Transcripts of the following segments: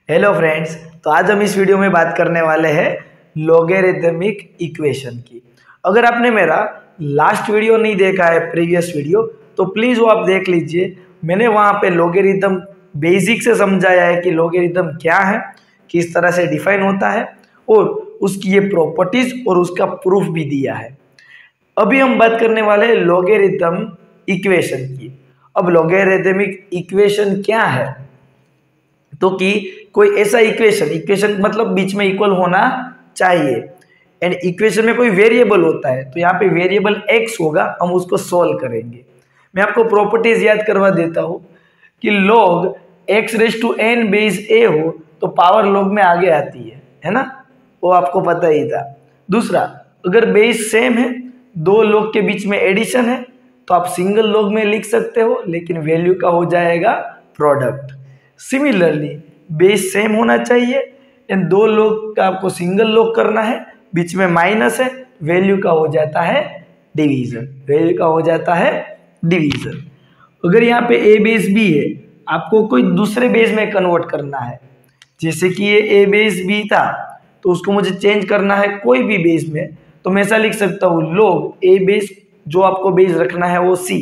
Hello friends, तो आज हम इस वीडियो में बात करने वाले हैं लॉगरिथमिक इक्वेशन की। अगर आपने मेरा लास्ट वीडियो नहीं देखा है, प्रीवियस वीडियो, तो प्लीज़ वो आप देख लीजिए। मैंने वहाँ पे लॉगरिथम बेसिक से समझाया है कि लॉगरिथम क्या है, किस तरह से डिफाइन होता है और उसकी ये प्रॉपर्टीज़ और उसका प्रूफ भी दिया है। अभी हम बात करने वाले हैं लॉगरिथम इक्वेशन की। अब लॉगरिथमिक इक्वेशन क्या है, तो कि कोई ऐसा इक्वेशन मतलब बीच में इक्वल होना चाहिए एंड इक्वेशन में कोई वेरिएबल होता है, तो यहाँ पे वेरिएबल x होगा, हम उसको सॉल्व करेंगे। मैं आपको प्रॉपर्टीज याद करवा देता हूँ कि log x⁻n बेस a हो तो पावर log में आगे आती है ना, वो आपको पता ही था। दूसरा, अगर बेस सेम है, दो log के बीच में एडिशन है, तो आप सिंगल log में लिख सकते हो, लेकिन वैल्यू का हो जाएगा प्रोडक्ट। सिमिलरली बेस सेम होना चाहिए एंड दो log का आपको सिंगल log करना है, बीच में माइनस है, वैल्यू का हो जाता है डिवीजन। अगर यहाँ पे a बेस b है, आपको कोई दूसरे बेस में कन्वर्ट करना है, जैसे कि ये a बेस b था तो उसको मुझे चेंज करना है कोई भी बेस में, तो मैं ऐसा लिख सकता हूँ log a बेस, जो आपको बेस रखना है वो c,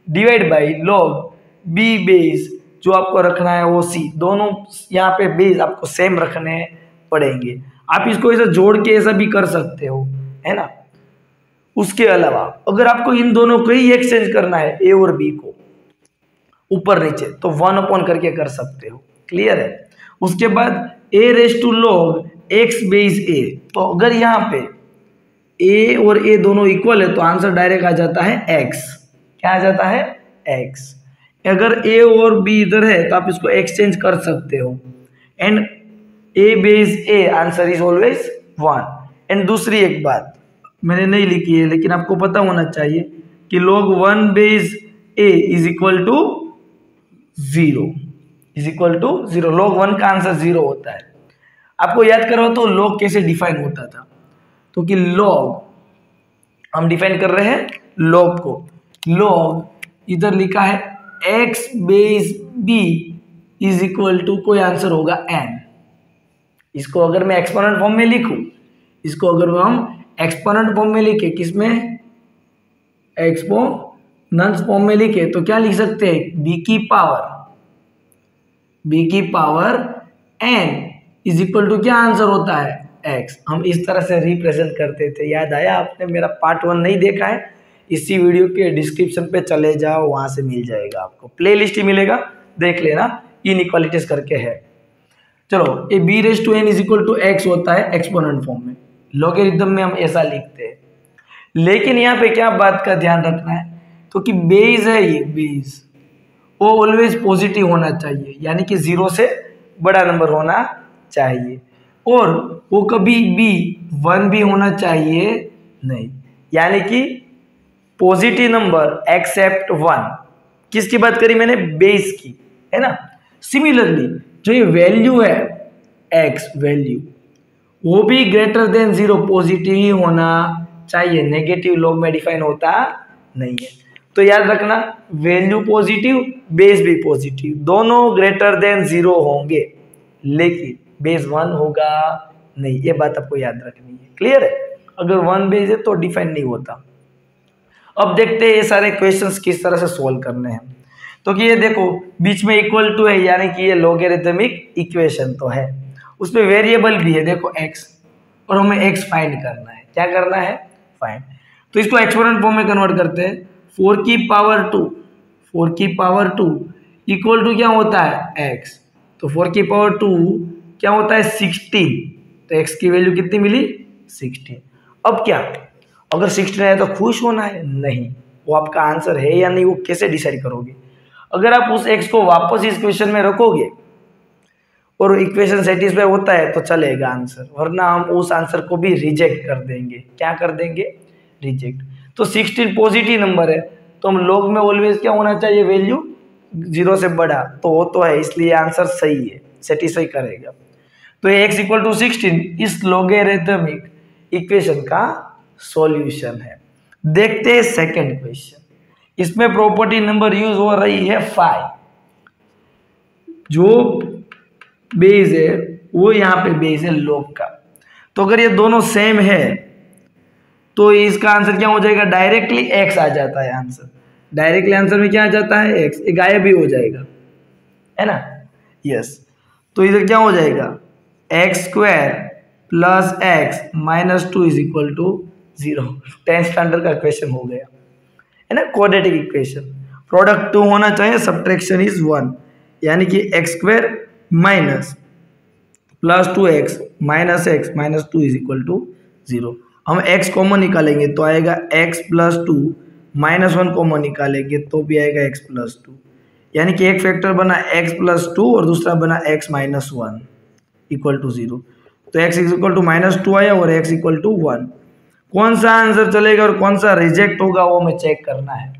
divide by log b base, जो आपको रखना है वो c। दोनों यहाँ पे बेस आपको सेम रखने पड़ेंगे। आप इसको ऐसा जोड़ के ऐसा भी कर सकते हो, है ना। उसके अलावा अगर आपको इन दोनों को ही एक्सचेंज करना है, a और b को ऊपर नीचे, तो 1 करके कर सकते हो। क्लियर है। उसके बाद a⁻log x बेस a, तो अगर यहाँ पे a और a दोनों इक्वल है तो आंसर डायरेक्ट आ जाता है x। क्या आ जाता है? x। अगर a और b इधर है तो आप इसको एक्सचेंज कर सकते हो and a base a, answer is always 1। And दूसरी एक बात मैंने नहीं लिखी है, लेकिन आपको पता होना चाहिए कि log 1 base a is equal to 0। log 1 का आंसर 0 होता है। आपको याद करो तो log कैसे डिफाइन होता था, तो कि log हम डिफाइन कर रहे हैं log को, log इधर लिखा है x base b is equal to कोई आंसर होगा n। इसको अगर मैं एक्सपोनेंट फॉर्म में लिखूं, इसको अगर हम एक्सपोनेंट फॉर्म में लिखे, किसमें? एक्सपोनेंट फॉर्म में लिखे, तो क्या लिख सकते हैं? b की power n is equal to क्या आंसर होता है? x। हम इस तरह से रिप्रेजेंट करते थे। याद आया? आपने मेरा पार्ट 1 नहीं देखा है, इसी वीडियो के डिस्क्रिप्शन पे चले जाओ, वहां से मिल जाएगा, आपको प्लेलिस्ट ही मिलेगा, देख लेना। इनइक्वालिटीज करके है। चलो, ये b⁻n is equal to x होता है एक्सपोनेंट फॉर्म में, लॉगरिथम में हम ऐसा लिखते हैं। लेकिन यहाँ पे क्या बात का ध्यान रखना है, तो कि बेस है, ये बेस वो ऑलवेज पॉजिटिव होना चाहिए, यानी कि 0 से बड़ा नंबर होना चाहिए, और वो कभी भी 1 भी होना चाहिए नहीं, यानी कि पॉजिटिव नंबर एक्सेप्ट 1। किसकी बात करी मैंने? बेस की, है ना। सिमिलरली जो ये वैल्यू है x वैल्यू, वो भी ग्रेटर देन 0 पॉजिटिव ही होना चाहिए, नेगेटिव log में डिफाइन होता नहीं है। तो याद रखना, वैल्यू पॉजिटिव, बेस भी पॉजिटिव, दोनों ग्रेटर देन 0 होंगे, लेकिन बेस 1 होगा नहीं, ये बात आपको याद रखनी है। क्लियर है? अगर 1 बेस है तो डिफाइन नहीं होता। अब देखते हैं ये सारे क्वेश्चंस किस तरह से सोल्व करने हैं। तो कि ये देखो बीच में इक्वल टू है, यानी कि ये लॉगरिथमिक इक्वेशन तो है, उसमें वेरिएबल भी है, देखो x, और हमें x फाइंड करना है। क्या करना है? फाइंड। तो इसको एक्सपोनेंट फॉर्म में कन्वर्ट करते हैं। 4 की पावर 2 इक्वल टू क्या होता है? x। तो 4 की पावर 2 क्या होता है? 16। तो x की वैल्यू कितनी मिली? 16। अब क्या, अगर 16 है तो खुश होना है? नहीं, वो आपका आंसर है या नहीं, वो कैसे डिसाइड करोगे? अगर आप उस x को वापस इस क्वेश्चन में रखोगे और इक्वेशन सेटिस्फाई होता है तो चलेगा आंसर, वरना हम उस आंसर को भी रिजेक्ट कर देंगे। क्या कर देंगे? रिजेक्ट। तो 16 पॉजिटिव नंबर है, तो हम log में ऑलवेज क्या होना चाहिए? वैल्यू 0 से बड़ा, तो वो तो है, इसलिए आंसर सही है, सेटिस्फाई करेगा। तो ये x इक्वल टू 16 इस लॉगरिथमिक इक्वेशन का सॉल्यूशन है। देखते हैं सेकंड क्वेश्चन। इसमें प्रॉपर्टी नंबर यूज हो रही है 5। जो बेस है वो यहाँ पे बेस है लॉग का। तो अगर ये दोनों सेम है तो इसका आंसर क्या हो जाएगा, डायरेक्टली एक्स आ जाता है आंसर। डायरेक्टली आंसर में क्या आ जाता है, एक्स, ये गायब भी हो जाएगा, है ना। यस, तो इधर क्या हो जाएगा, x square plus x minus 2 is equal to 0। 10th standard का क्वेश्चन हो गया, है ना, क्वाड्रेटिक इक्वेशन। प्रोडक्ट 2 होना चाहिए, सब्ट्रैक्शन इज 1, यानी कि x square minus plus 2x minus x minus 2 is equal to 0। हम x कॉमन निकालेंगे तो आएगा x प्लस 2, माइनस 1 कॉमन निकालेंगे तो भी आएगा x प्लस 2, यानी कि एक फैक्टर बना x प्लस 2 और दूसरा बना x माइनस 1 इक्वल टू 0। तो x इक्वल टू माइनस 2 आया और x इक्वल टू 1। कौन सा आंसर चलेगा और कौन सा रिजेक्ट होगा वो मैं चेक करना है।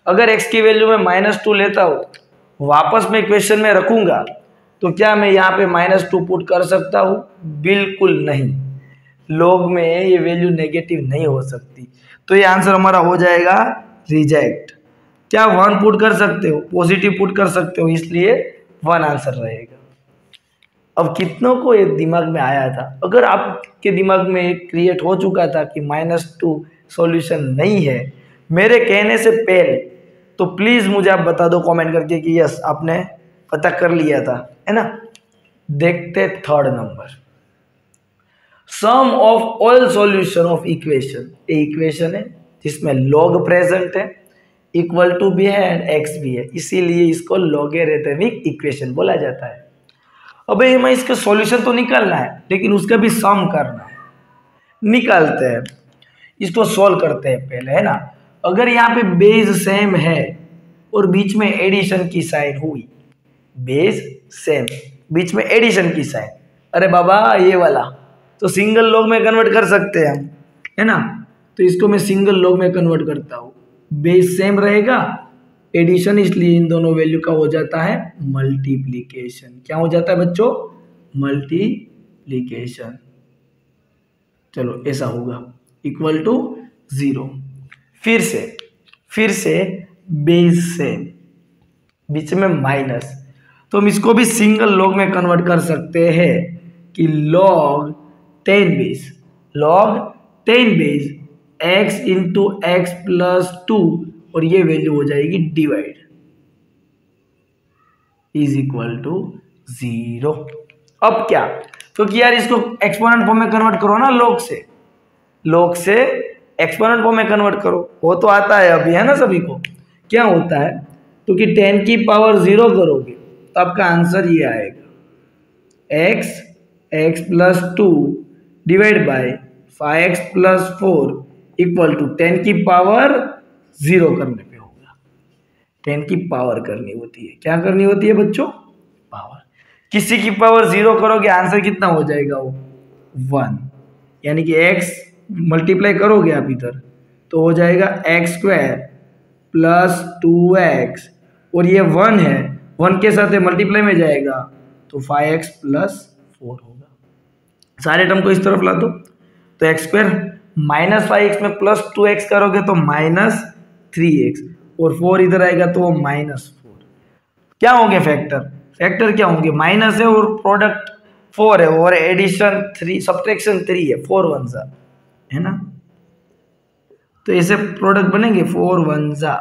अगर x की वैल्यू में माइनस 2 लेता हूँ, वापस मैं क्वेश्चन में रखूंगा, तो क्या मैं यहाँ पे माइनस 2 पुट कर सकता हूँ? बिल्कुल नहीं, लॉग में ये वैल्यू नेगेटिव नहीं हो सकती। तो ये आंसर हमारा हो जाएगा रिजेक्ट। क्या 1 पुट कर सकते हो, पॉजिटिव पुट कर सकते हो, इसलिए 1 आंसर रहेगा। अब कितनों को ये दिमाग में आया था? अगर आपके दिमाग में क्रिएट हो चुका था कि -2 सॉल्यूशन नहीं है मेरे कहने से पहले, तो प्लीज़ मुझे आप बता दो कमेंट करके कि यस आपने पता कर लिया था, है ना। देखते 3rd नंबर, sum of all solution of equation. ये इक्वेशन है जिसमें लॉग प्रेजेंट है, इक्वल टू भी है एंड एक्स भी है, इसीलिए इसको लॉगरिथमिक इक्वेशन बोला जाता है। अब हमें इसका सॉल्यूशन तो निकालना है, लेकिन उसका भी सम करना है। निकालते हैं, इसको सॉल्व करते हैं पहले, है ना। अगर यहाँ पे बेस सेम है और बीच में एडिशन की साइन हुई, बेस सेम बीच में एडिशन की साइन, अरे बाबा ये वाला तो सिंगल लॉग में कन्वर्ट कर सकते हैं हम, है ना। तो इसको मैं सिंगल लॉग में कन्वर्ट करता हूँ, बेस सेम रहेगा, एडिशन, इसलिए इन दोनों वैल्यू का हो जाता है मल्टीप्लीकेशन। क्या हो जाता है बच्चों? मल्टीप्लीकेशन। चलो ऐसा होगा, इक्वल टू 0। फिर से बेस सेम, बीच में माइनस, तो हम इसको भी सिंगल लॉग में कन्वर्ट कर सकते हैं कि log 10 base x into x plus 2, और ये वैल्यू हो जाएगी डिवाइड इज इक्वल टू 0। अब क्या, क्योंकि यार इसको एक्सपोनेंट फॉर्म में कन्वर्ट करो ना, लॉग से एक्सपोनेंट फॉर्म में कन्वर्ट करो, वो तो आता है अभी, है ना सभी को। क्या होता है, क्योंकि 10 की पावर 0 करोगे तो आपका आंसर ये आएगा, x plus 2 divide by 5x plus 4 equal to 10 की पावर 0 करने पे होगा। 10 की पावर करनी होती है, क्या करनी होती है बच्चों? पावर। किसी की पावर 0 करोगे आंसर कितना हो जाएगा? वो 1, यानी कि x मल्टीप्लाई करोगे आप इधर तो हो जाएगा एक्स स्क्वायर प्लस 2x, और ये 1 है, 1 के साथ मल्टीप्लाई में जाएगा तो 5x प्लस 4 होगा। सारे टर्म को इस तरफ ला दो, तो एक्स स्क्वायर माइनस 5x में प्लस 2x करोगे तो माइनस 3x, और 4 इधर आएगा तो -4। क्या होंगे फैक्टर क्या होंगे? माइनस है और प्रोडक्ट 4 है और एडिशन 3, सब्ट्रैक्शन 3 है, 4 1 जा, है ना। तो ऐसे प्रोडक्ट बनेंगे 4 1 जा,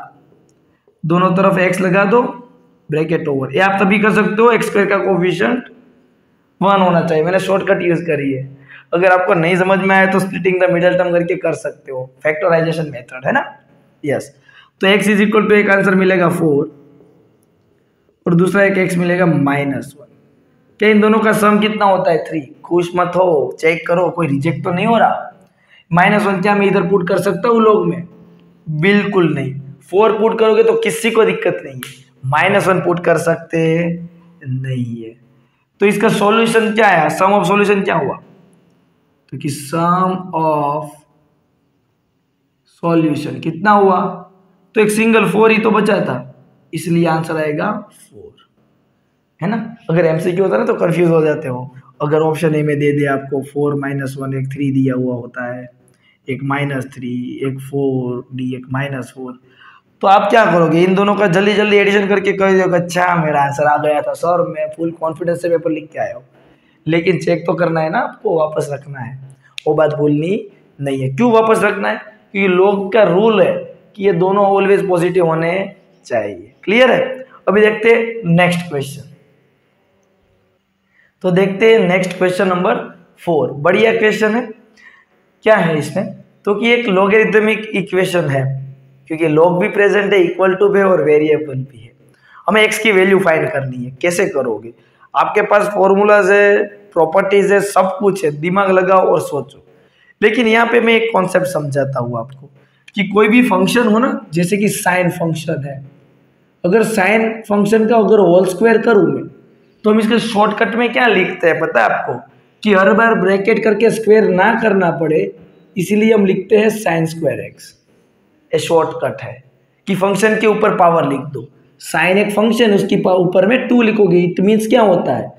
दोनों तरफ x लगा दो, ब्रैकेट ओवर। ये आप तभी कर सकते हो, एक्स स्क्वायर का कोफिशिएंट 1 होना चाहिए, मैंने शॉर्टकट यूज करी है। अगर आपको नहीं समझ में आए तो स्प्लिटिंग द मिडिल टर्म करके कर सकते हो, फैक्टराइजेशन मेथड, है ना। यस, तो x इज इक्वल टू एक आंसर मिलेगा 4 और दूसरा एक x मिलेगा -1। क्या इन दोनों का सम कितना होता है? 3। खुश मत हो, चेक करो कोई रिजेक्ट तो नहीं हो रहा। -1 क्या मैं इधर पुट कर सकता हूँ लॉग में? बिल्कुल नहीं। 4 पुट करोगे तो किसी को दिक्कत नहीं है, -1 पुट कर सकते नहीं है। तो इसका सॉल्यूशन क्या है? सम ऑफ सॉल्यूशन क्या हुआ? तो कि सम ऑफ सॉल्यूशन कितना हुआ? तो एक सिंगल 4 ही तो बचा था, इसलिए आंसर आएगा 4, है ना। अगर एमसीक्यू होता है ना तो कंफ्यूज हो जाते हो। अगर ऑप्शन ए में दे दे आपको 4 -1, एक 3 दिया हुआ होता है, एक -3, एक 4 डी, एक -4, तो आप क्या करोगे, इन दोनों का जल्दी जल्दी एडिशन करके कह दोगे अच्छा मेरा आंसर आ गया था सर, मैं फुल कॉन्फिडेंस से पेपर लिख के आया हूँ। लेकिन चेक तो करना है ना, आपको वापस रखना है, वो बात भूलनी नहीं है। क्यों वापस रखना है? क्योंकि लोग का रूल है कि ये दोनों ऑलवेज पॉजिटिव होने चाहिए। क्लियर है? अभी देखते हैं नेक्स्ट क्वेश्चन। तो देखते हैं नेक्स्ट क्वेश्चन नंबर 4। बढ़िया क्वेश्चन है। क्या है इसमें? तो कि एक लॉगरिथमिक इक्वेशन है, क्योंकि लॉग भी प्रेजेंट है, इक्वल टू भी है और वेरिएबल भी है। हमें एक्स की वैल्यू फाइंड करनी है। कैसे करोगे? आपके पास फॉर्मूलाज है, प्रॉपर्टीज है, सब कुछ है, दिमाग लगाओ और सोचो। लेकिन यहाँ पे मैं एक कॉन्सेप्ट समझाता हूँ आपको कि कोई भी फंक्शन हो ना, जैसे कि साइन फंक्शन है, अगर साइन फंक्शन का अगर होल स्क्वायर करूँ मैं, तो हम इसके शॉर्टकट में क्या लिखते हैं पता है आपको? कि हर बार ब्रैकेट करके स्क्वायर ना करना पड़े, इसीलिए हम लिखते हैं साइन स्क्वायर एक्स। ये शॉर्टकट है कि फंक्शन के ऊपर पावर लिख दो। साइन एक फंक्शन, उसके ऊपर में 2 लिखोगे, इट मीन्स क्या होता है?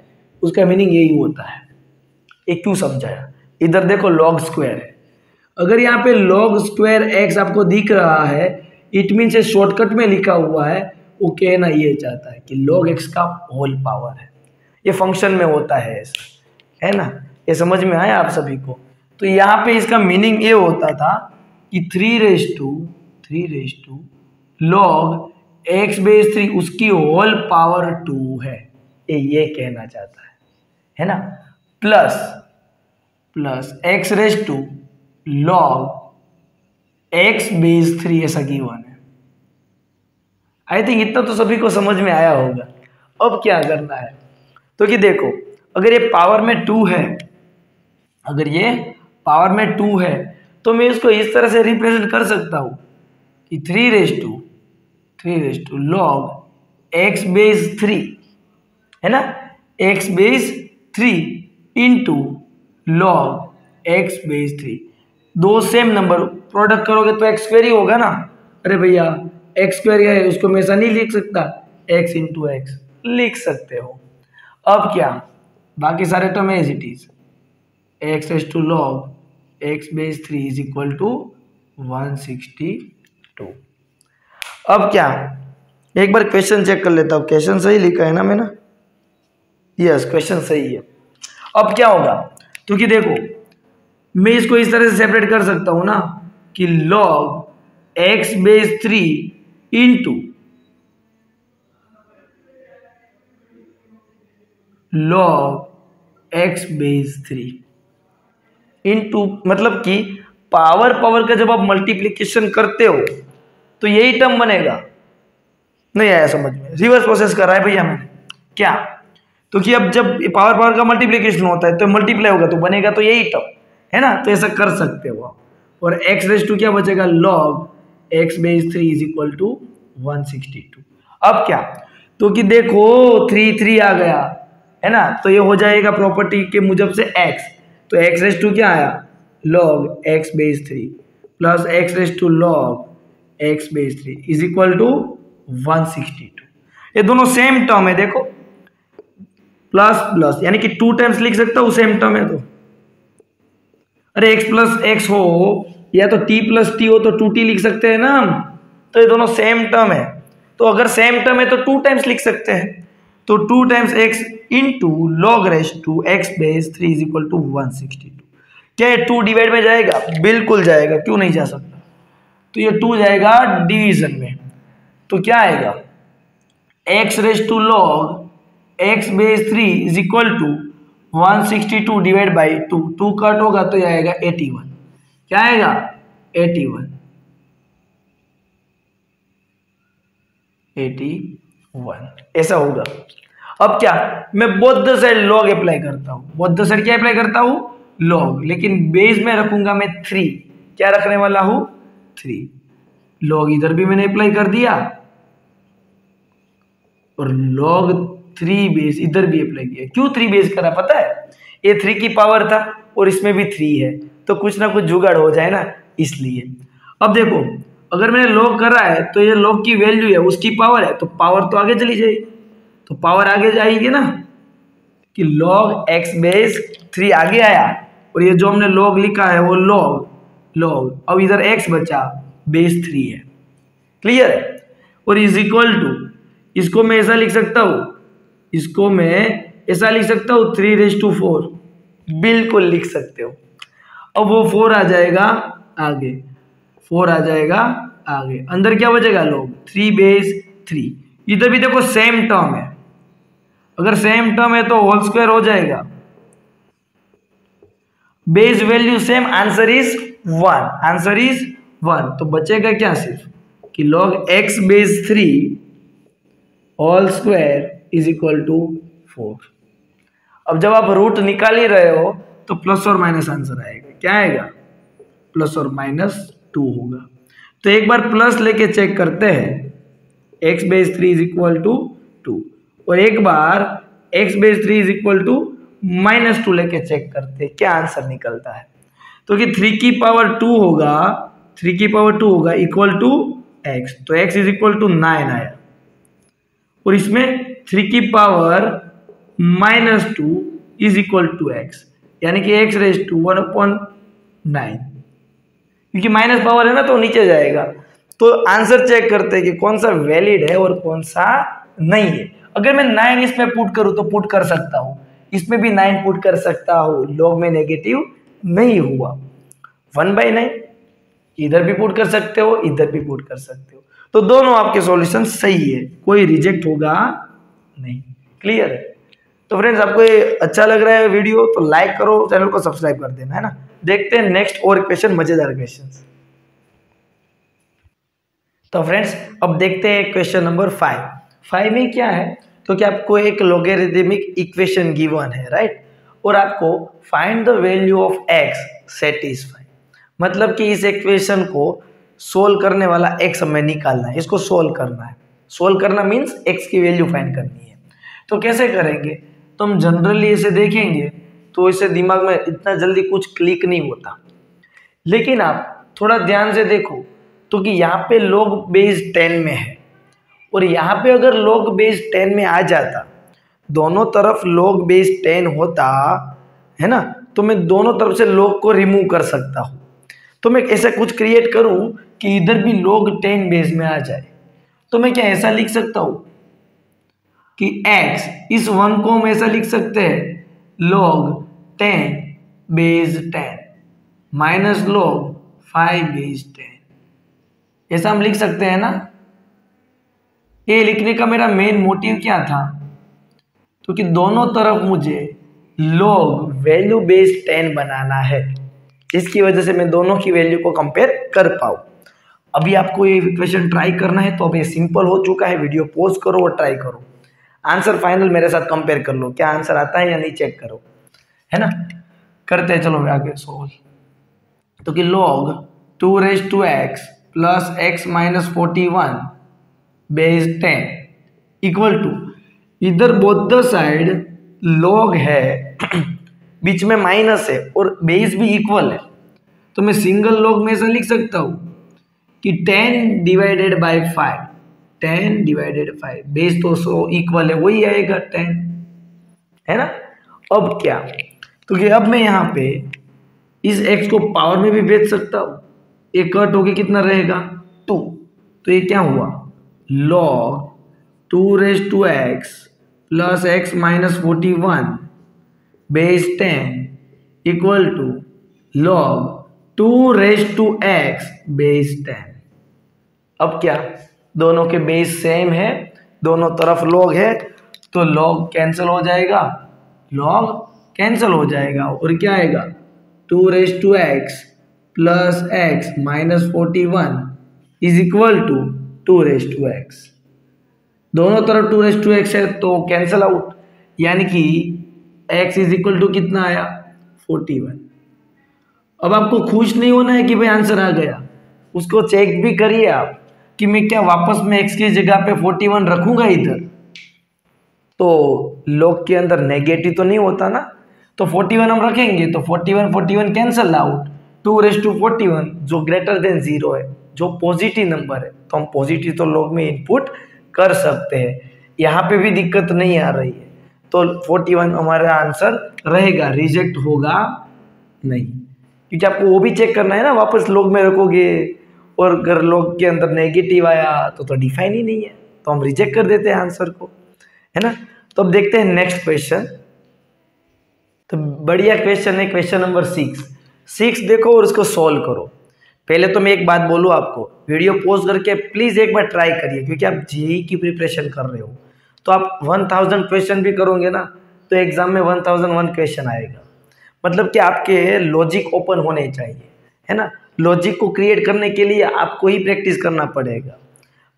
उसका मीनिंग यही होता है। ये क्यों समझाया? इधर देखो लॉग स्क्वायर है, अगर यहाँ पे लॉग स्क्वायर एक्स आपको दिख रहा है, इट मीन्स ये शॉर्टकट में लिखा हुआ है, वो कहना ये चाहता है कि लॉग एक्स का होल पावर है। ये फंक्शन में होता है ऐसा, है ना? ये समझ में आया आप सभी को? तो यहाँ पे इसका मीनिंग ये होता था कि 3 raise to log x base 3 उसकी होल पावर 2 है, ये कहना चाहता है ना? Plus x raise to log x base 3 ऐसा गिवन है। आई थिंक इतना तो सभी को समझ में आया होगा। अब क्या करना है? तो कि देखो, अगर ये पावर में 2 है, अगर ये पावर में 2 है, तो मैं इसको इस तरह से रिप्रेजेंट कर सकता हूं कि 3 raise to log x base 3, है ना? X base 3 into log x base 3। दो सेम नंबर प्रोडक्ट करोगे तो एक्स स्क्वायर ही होगा ना। अरे भैया एक्स स्क्वायर है, उसको मैं ऐसा नहीं लिख सकता, एक्स इंटू एक्स लिख सकते हो। अब क्या, बाकी सारे term as it is, x raise to log x base 3 is equal to 162। अब क्या, एक बार क्वेश्चन चेक कर लेता हूँ, क्वेश्चन सही लिखा है ना मैंने? यस, क्वेश्चन सही है। अब क्या होगा, क्योंकि देखो मैं इसको इस तरह से सेपरेट कर सकता हूं ना कि log x base 3 into log x base 3 into, मतलब कि पावर का जब आप मल्टीप्लीकेशन करते हो तो यही टर्म बनेगा। नहीं आया समझ में? रिवर्स प्रोसेस कर रहा है भैया मैंने क्या? तो कि अब जब पावर का मल्टीप्लीकेशन होता है तो मल्टीप्लाई होगा तो बनेगा तो यही टर्म, है ना? तो ऐसा कर सकते हो आप। और एक्स रेज टू क्या बचेगा? Log x base 3 is equal to 162। अब क्या, तो कि देखो 3 आ गया, है ना? तो ये हो जाएगा प्रॉपर्टी के मुजब से x, तो एक्स रेज टू क्या आया? Log x base 3 plus x raise to log x base 3 is equal to 162। ये दोनों सेम टर्म है, देखो प्लस यानी कि 2 टाइम्स लिख सकता हूँ, सेम टर्म है तो। अरे x प्लस एक्स हो या तो t प्लस टी हो तो 2t लिख सकते हैं ना हम। तो ये दोनों सेम टर्म है, तो अगर सेम टर्म है तो 2 टाइम्स लिख सकते हैं। तो 2 times x into log raise to x base 3 is equal to 162। क्या ये 2 डिवाइड में जाएगा? बिल्कुल जाएगा, क्यों नहीं जा सकता? तो ये 2 जाएगा डिवीजन में, तो क्या आएगा? X raise to log x base 3 is equal to 162 divide by 2, 2 cut होगा तो ये आएगा 81। क्या आएगा? 81। ऐसा होगा। अब क्या, मैं both the side log apply करता हूं, बोथ द साइड क्या अप्लाई करता हूं? लॉग, लेकिन बेस में रखूंगा मैं 3। क्या रखने वाला हूं? 3। लॉग इधर भी मैंने अप्लाई कर दिया और लॉग 3 बेस इधर भी अप्लाई किया। क्यों 3 बेस करा पता है? ये 3 की पावर था और इसमें भी 3 है, तो कुछ ना कुछ जुगाड़ हो जाए ना, इसलिए। अब देखो, अगर मैंने लॉग करा है तो ये लॉग की वैल्यू है, उसकी पावर है, तो पावर तो आगे चली जाएगी, तो पावर आगे जाएगी ना कि लॉग एक्स बेस 3 आगे आया, और ये जो हमने लॉग लिखा है वो लॉग। अब इधर x बचा, बेस 3 है, क्लियर है। और इज इक्वल टू, इसको मैं ऐसा लिख सकता हूँ, इसको मैं ऐसा लिख सकता हूँ 3⁴, बिल्कुल लिख सकते हो। अब वो 4 आ जाएगा आगे, 4 आ जाएगा आगे, अंदर क्या बचेगा लोग 3/3। इधर भी देखो सेम टर्म है, अगर सेम टर्म है तो होल स्क्वायर हो जाएगा, base value same, answer is 1, answer is 1। तो बचेगा क्या सिर्फ कि log x/3 whole square is equal to 4। अब जब आप रूट निकाल ही रहे हो तो प्लस और माइनस आंसर आएगा, क्या आएगा +or-2 होगा। तो एक बार प्लस लेके चेक करते हैं, x/3 इज इक्वल टू 2, और एक बार x/3 इज इक्वल टू -2 लेके चेक करते हैं क्या आंसर निकलता है। तो कि 3 की पावर 2 होगा, 3 की पावर 2 होगा इक्वल टू x, तो x इज इक्वल टू 9 आया, और इसमें 3 की power -2 is equal to x, यानी कि x⁻1/9, क्योंकि माइनस पावर है ना तो नीचे जाएगा। तो आंसर चेक करते हैं कि कौन सा वैलिड है और कौन सा नहीं है। अगर मैं 9 इसमें पुट करूं तो पुट कर सकता हूं, इसमें भी 9 पुट कर सकता हूं, लॉग में नेगेटिव नहीं हुआ। 1/9 इधर भी पुट कर सकते हो, इधर भी पुट कर सकते हो, तो दोनों आपके सॉल्यूशन सही है, कोई रिजेक्ट होगा नहीं। क्लियर है। तो फ्रेंड्स, आपको ये अच्छा लग रहा है वीडियो तो लाइक करो, चैनल को सब्सक्राइब कर देना, है ना। देखते हैं नेक्स्ट और क्वेश्चन, मजेदार क्वेश्चंस। तो फ्रेंड्स, अब देखते हैं क्वेश्चन नंबर 5 में क्या है। तो कि आपको एक लॉगरिदमिक इक्वेशन गिवन है, राइट, और आपको find the value of x satisfy, मतलब कि इस इक्वेशन को सोल्व करने वाला x हमें निकालना है, इसको सोल्व करना है। सोल्व करना मीन्स x की वैल्यू फाइंड करनी है। तो कैसे करेंगे, तो हम जनरली इसे देखेंगे तो इसे दिमाग में इतना जल्दी कुछ क्लिक नहीं होता, लेकिन आप थोड़ा ध्यान से देखो तो कि यहाँ पे log बेस 10 में है, और यहाँ पे अगर log बेस 10 में आ जाता, दोनों तरफ log बेस 10 होता है ना, तो मैं दोनों तरफ से log को रिमूव कर सकता हूँ। तो मैं ऐसा कुछ क्रिएट करूँ कि इधर भी log 10 बेस में आ जाए। तो मैं क्या ऐसा लिख सकता हूँ कि x, इस 1 को हम ऐसा लिख सकते हैं log 10 base 10 minus log 5 base 10, ऐसा हम लिख सकते हैं ना। ये लिखने का मेरा मेन मोटिव क्या था, तो कि दोनों तरफ मुझे log वैल्यू बेस 10 बनाना है, इसकी वजह से मैं दोनों की वैल्यू को कंपेयर कर पाऊँ। अभी आपको ये इक्वेशन ट्राई करना है, तो अब ये सिंपल हो चुका है, वीडियो पॉज करो और ट्राई करो, आंसर फाइनल मेरे साथ कंपेयर कर लो, क्या आंसर आता है या नहीं चेक करो, है ना। करते हैं, चलो आगे सोल्व। तो कि log 2⁻x plus x-41 base 10 equal to, इधर बोथ द साइड log है बीच में माइनस है और बेस भी इक्वल है, तो मैं सिंगल log में ऐसा लिख सकता हूँ कि 10 डिवाइडेड बाई 5, 10 डिवाइडेड 5, बेस तो सो इक्वल है, वही आएगा 10, है ना। अब क्या, तो कि अब मैं यहाँ पे इस x को पावर में भी भेज सकता हूँ, एक कट होके कितना रहेगा 2, तो ये क्या हुआ log 2⁻x plus x-41 base 10 equal to log 2⁻x base 10। अब क्या, दोनों के बेस सेम है, दोनों तरफ log है, तो log कैंसिल हो जाएगा, log कैंसिल हो जाएगा, और क्या आएगा 2⁻x plus x-41 is equal to 2⁻x। दोनों तरफ 2⁻x है तो कैंसिल आउट, यानी कि x इज इक्वल टू कितना आया 41। अब आपको खुश नहीं होना है कि भाई आंसर आ गया, उसको चेक भी करिए आप कि मैं क्या वापस में x की जगह पे 41 रखूंगा इधर, तो log के अंदर नेगेटिव तो नहीं होता ना, तो 41 हम रखेंगे तो 41 कैंसल आउट, 2⁻41 जो ग्रेटर देन 0 है, जो पॉजिटिव नंबर है, तो हम पॉजिटिव तो log में इनपुट कर सकते हैं, यहाँ पे भी दिक्कत नहीं आ रही है, तो 41 हमारा आंसर रहेगा, रिजेक्ट होगा नहीं, क्योंकि आपको वो भी चेक करना है ना, वापस log में रखोगे और अगर लॉग के अंदर नेगेटिव आया तो डिफाइन ही नहीं है, तो हम रिजेक्ट कर देते हैं आंसर को, है ना। तो अब देखते हैं नेक्स्ट क्वेश्चन। तो बढ़िया क्वेश्चन है, क्वेश्चन नंबर 6 देखो और उसको सॉल्व करो। पहले तो मैं एक बात बोलूँ आपको, वीडियो पॉज करके प्लीज़ एक बार ट्राई करिए, क्योंकि आप जेईई की प्रिपरेशन कर रहे हो तो आप 1000 क्वेश्चन भी करोगे ना तो एग्जाम में 1001 क्वेश्चन आएगा। मतलब कि आपके लॉजिक ओपन होने चाहिए, है ना। लॉजिक को क्रिएट करने के लिए आपको ही प्रैक्टिस करना पड़ेगा।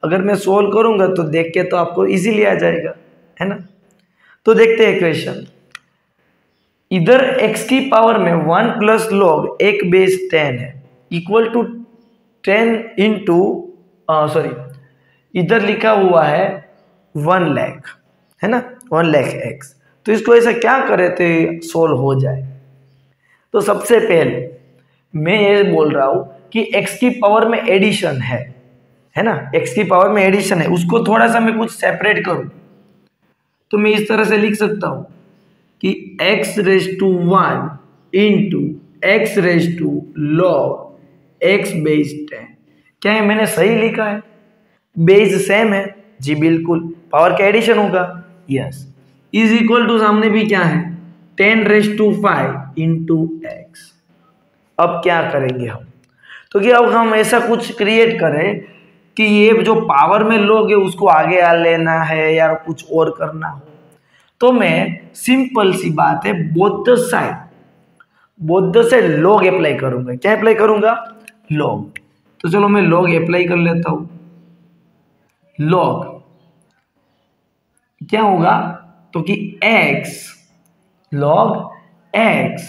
अगर मैं सोल्व करूंगा तो देख के तो आपको इजीली आ जाएगा, है ना। तो देखते हैं क्वेश्चन। इधर x की पावर में 1 प्लस लॉग 1 बेस 10 है इक्वल टू 10 इंटू सॉरी, इधर लिखा हुआ है 1 लाख, है ना, 1 लाख x। तो इसको ऐसा क्या करे तो सोल्व हो जाए। तो सबसे पहले मैं ये बोल रहा हूं कि x की पावर में एडिशन है ना, x की पावर में एडिशन है, उसको थोड़ा सा मैं कुछ सेपरेट करूं तो मैं इस तरह से लिख सकता हूं कि x raise to 1 into x raise to log x base 10। क्या है, मैंने सही लिखा है? बेस सेम है जी, बिल्कुल। पावर का एडिशन होगा, यस। इज इक्वल टू सामने भी क्या है, 10 रेज टू 5 इंटू एक्स। अब क्या करेंगे हम, तो कि अब हम ऐसा कुछ क्रिएट करें कि ये जो पावर में लॉग है उसको आगे आ लेना है या कुछ और करना हो। तो मैं सिंपल सी बात है, both the side log apply करूंगा। क्या अप्लाई करूंगा, लॉग। तो चलो मैं लॉग अप्लाई कर लेता हूं। लॉग क्या होगा, तो कि x लॉग x,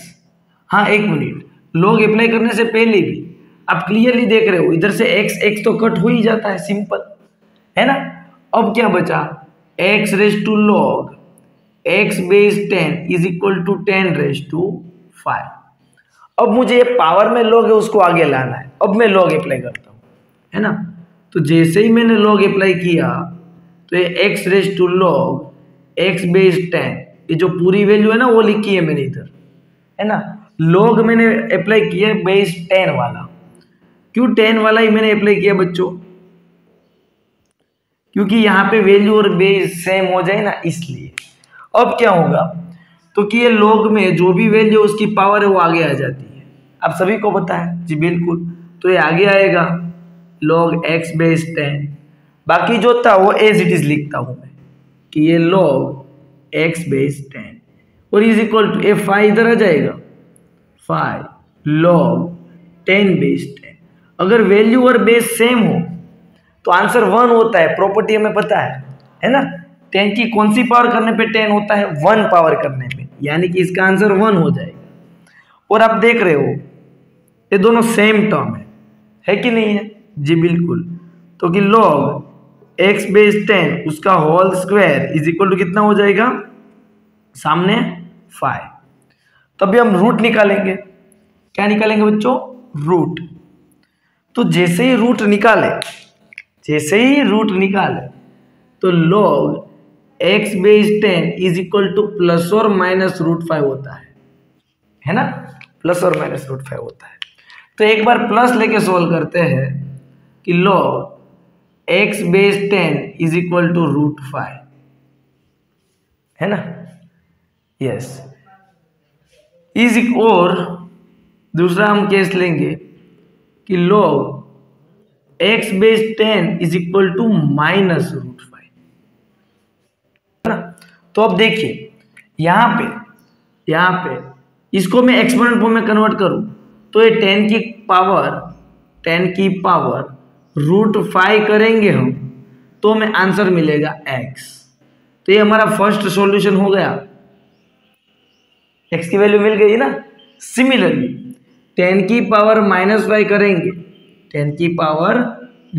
हाँ एक मिनट, लॉग अप्लाई करने से पहले भी आप क्लियरली देख रहे हो इधर से x तो कट हो ही जाता है, सिंपल है ना। अब क्या बचा, x raise to log x base 10 is equal to 10 raise to 5। अब मुझे पावर में लॉग है उसको आगे लाना है। अब मैं लॉग अप्लाई करता हूं, है ना। तो जैसे ही मैंने लॉग अप्लाई किया तो ये x raise to log x base 10, ये जो पूरी वैल्यू है ना वो लिखी है मैंने इधर, है ना। लॉग मैंने अप्लाई किया बेस 10 वाला। क्यों 10 वाला ही मैंने अप्लाई किया बच्चों, क्योंकि यहाँ पे वैल्यू और बेस सेम हो जाए ना, इसलिए। अब क्या होगा, तो कि ये लॉग में जो भी वैल्यू उसकी पावर है वो आगे आ जाती है, आप सभी को पता है जी, बिल्कुल। तो ये आगे आएगा लॉग x बेस 10, बाकी जो था वो एज इट इज लिखता हूं मैं कि ये लॉग x बेस 10 और इज इक्वल टू, ये 5 इधर आ जाएगा, 5 लॉग 10 बेस 10। अगर वैल्यू और बेस सेम हो तो आंसर 1 होता है, प्रॉपर्टी हमें पता है ना। 10 की कौन सी पावर करने पे 10 होता है, 1 पावर करने पे, यानी कि इसका आंसर 1 हो जाएगा। और आप देख रहे हो ये दोनों सेम टर्म है कि नहीं है जी, बिल्कुल। तो कि log x बेस 10 उसका whole square is equal to कितना हो जाएगा, सामने 5। तभी हम रूट निकालेंगे। क्या निकालेंगे बच्चों, रूट। तो जैसे ही रूट निकाले तो log x base 10 is equal two plus और माइनस रूट 5 होता है ना, प्लस और माइनस रूट 5 होता है। तो एक बार प्लस लेके सोल्व करते हैं कि log x base 10 is equal to root 5, है ना, यस। इज और दूसरा हम केस लेंगे कि log x base 10 is equal to minus root 5, है ना। तो अब देखिए यहाँ पे इसको मैं एक्सपोनेंट फॉर्म में कन्वर्ट करूं तो ये 10 की पावर रूट 5 करेंगे हम तो हमें आंसर मिलेगा x। तो ये हमारा फर्स्ट सॉल्यूशन हो गया, x की वैल्यू मिल गई ना। सिमिलरली 10 की पावर माइनस 5 करेंगे, 10 की पावर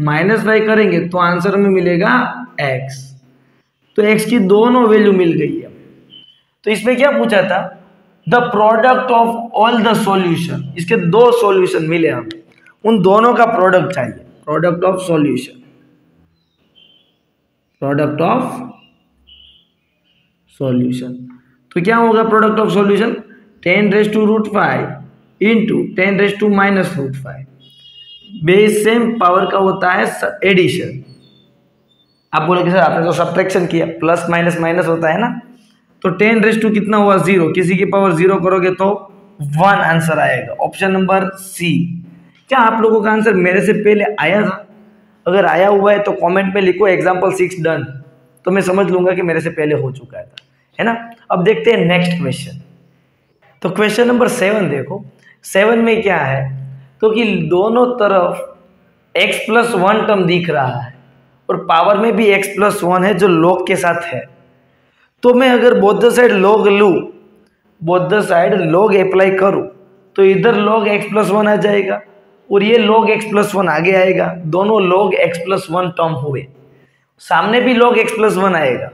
माइनस 5 करेंगे तो आंसर में मिलेगा x। तो x की दोनों वैल्यू मिल गई है। तो इसमें क्या पूछा था, the product of all the solution. इसके 2 सॉल्यूशन मिले हमें, उन दोनों का प्रोडक्ट चाहिए, product of solution, product of solution. तो क्या होगा product of solution, 10 raise to root 5 into 10 raise to minus root 5 base same power का होता है एडिशन। आप बोलोगे सर आपने तो सब्ट्रैक्शन किया, प्लस माइनस माइनस होता है ना, तो 10 कितना हुआ 0, किसी की पावर 0 करोगे तो 1 आंसर आएगा। Option number C. क्या आप लोगों का आंसर मेरे से पहले आया था? अगर आया हुआ है तो कमेंट में लिखो एग्जाम्पल 6 डन, तो मैं समझ लूंगा कि मेरे से पहले हो चुका है ना। अब देखते हैं नेक्स्ट क्वेश्चन। तो क्वेश्चन नंबर 7 देखो, 7 में क्या है, तो कि दोनों तरफ x+1 टर्म दिख रहा है और पावर में भी x+1 है जो log के साथ है। तो मैं अगर बोथ द साइड log लूँ, both the side log apply करूँ, तो इधर log x+1 आ जाएगा और ये log x+1 आगे आएगा, दोनों log x+1 टर्म हुए। सामने भी log x+1 आएगा,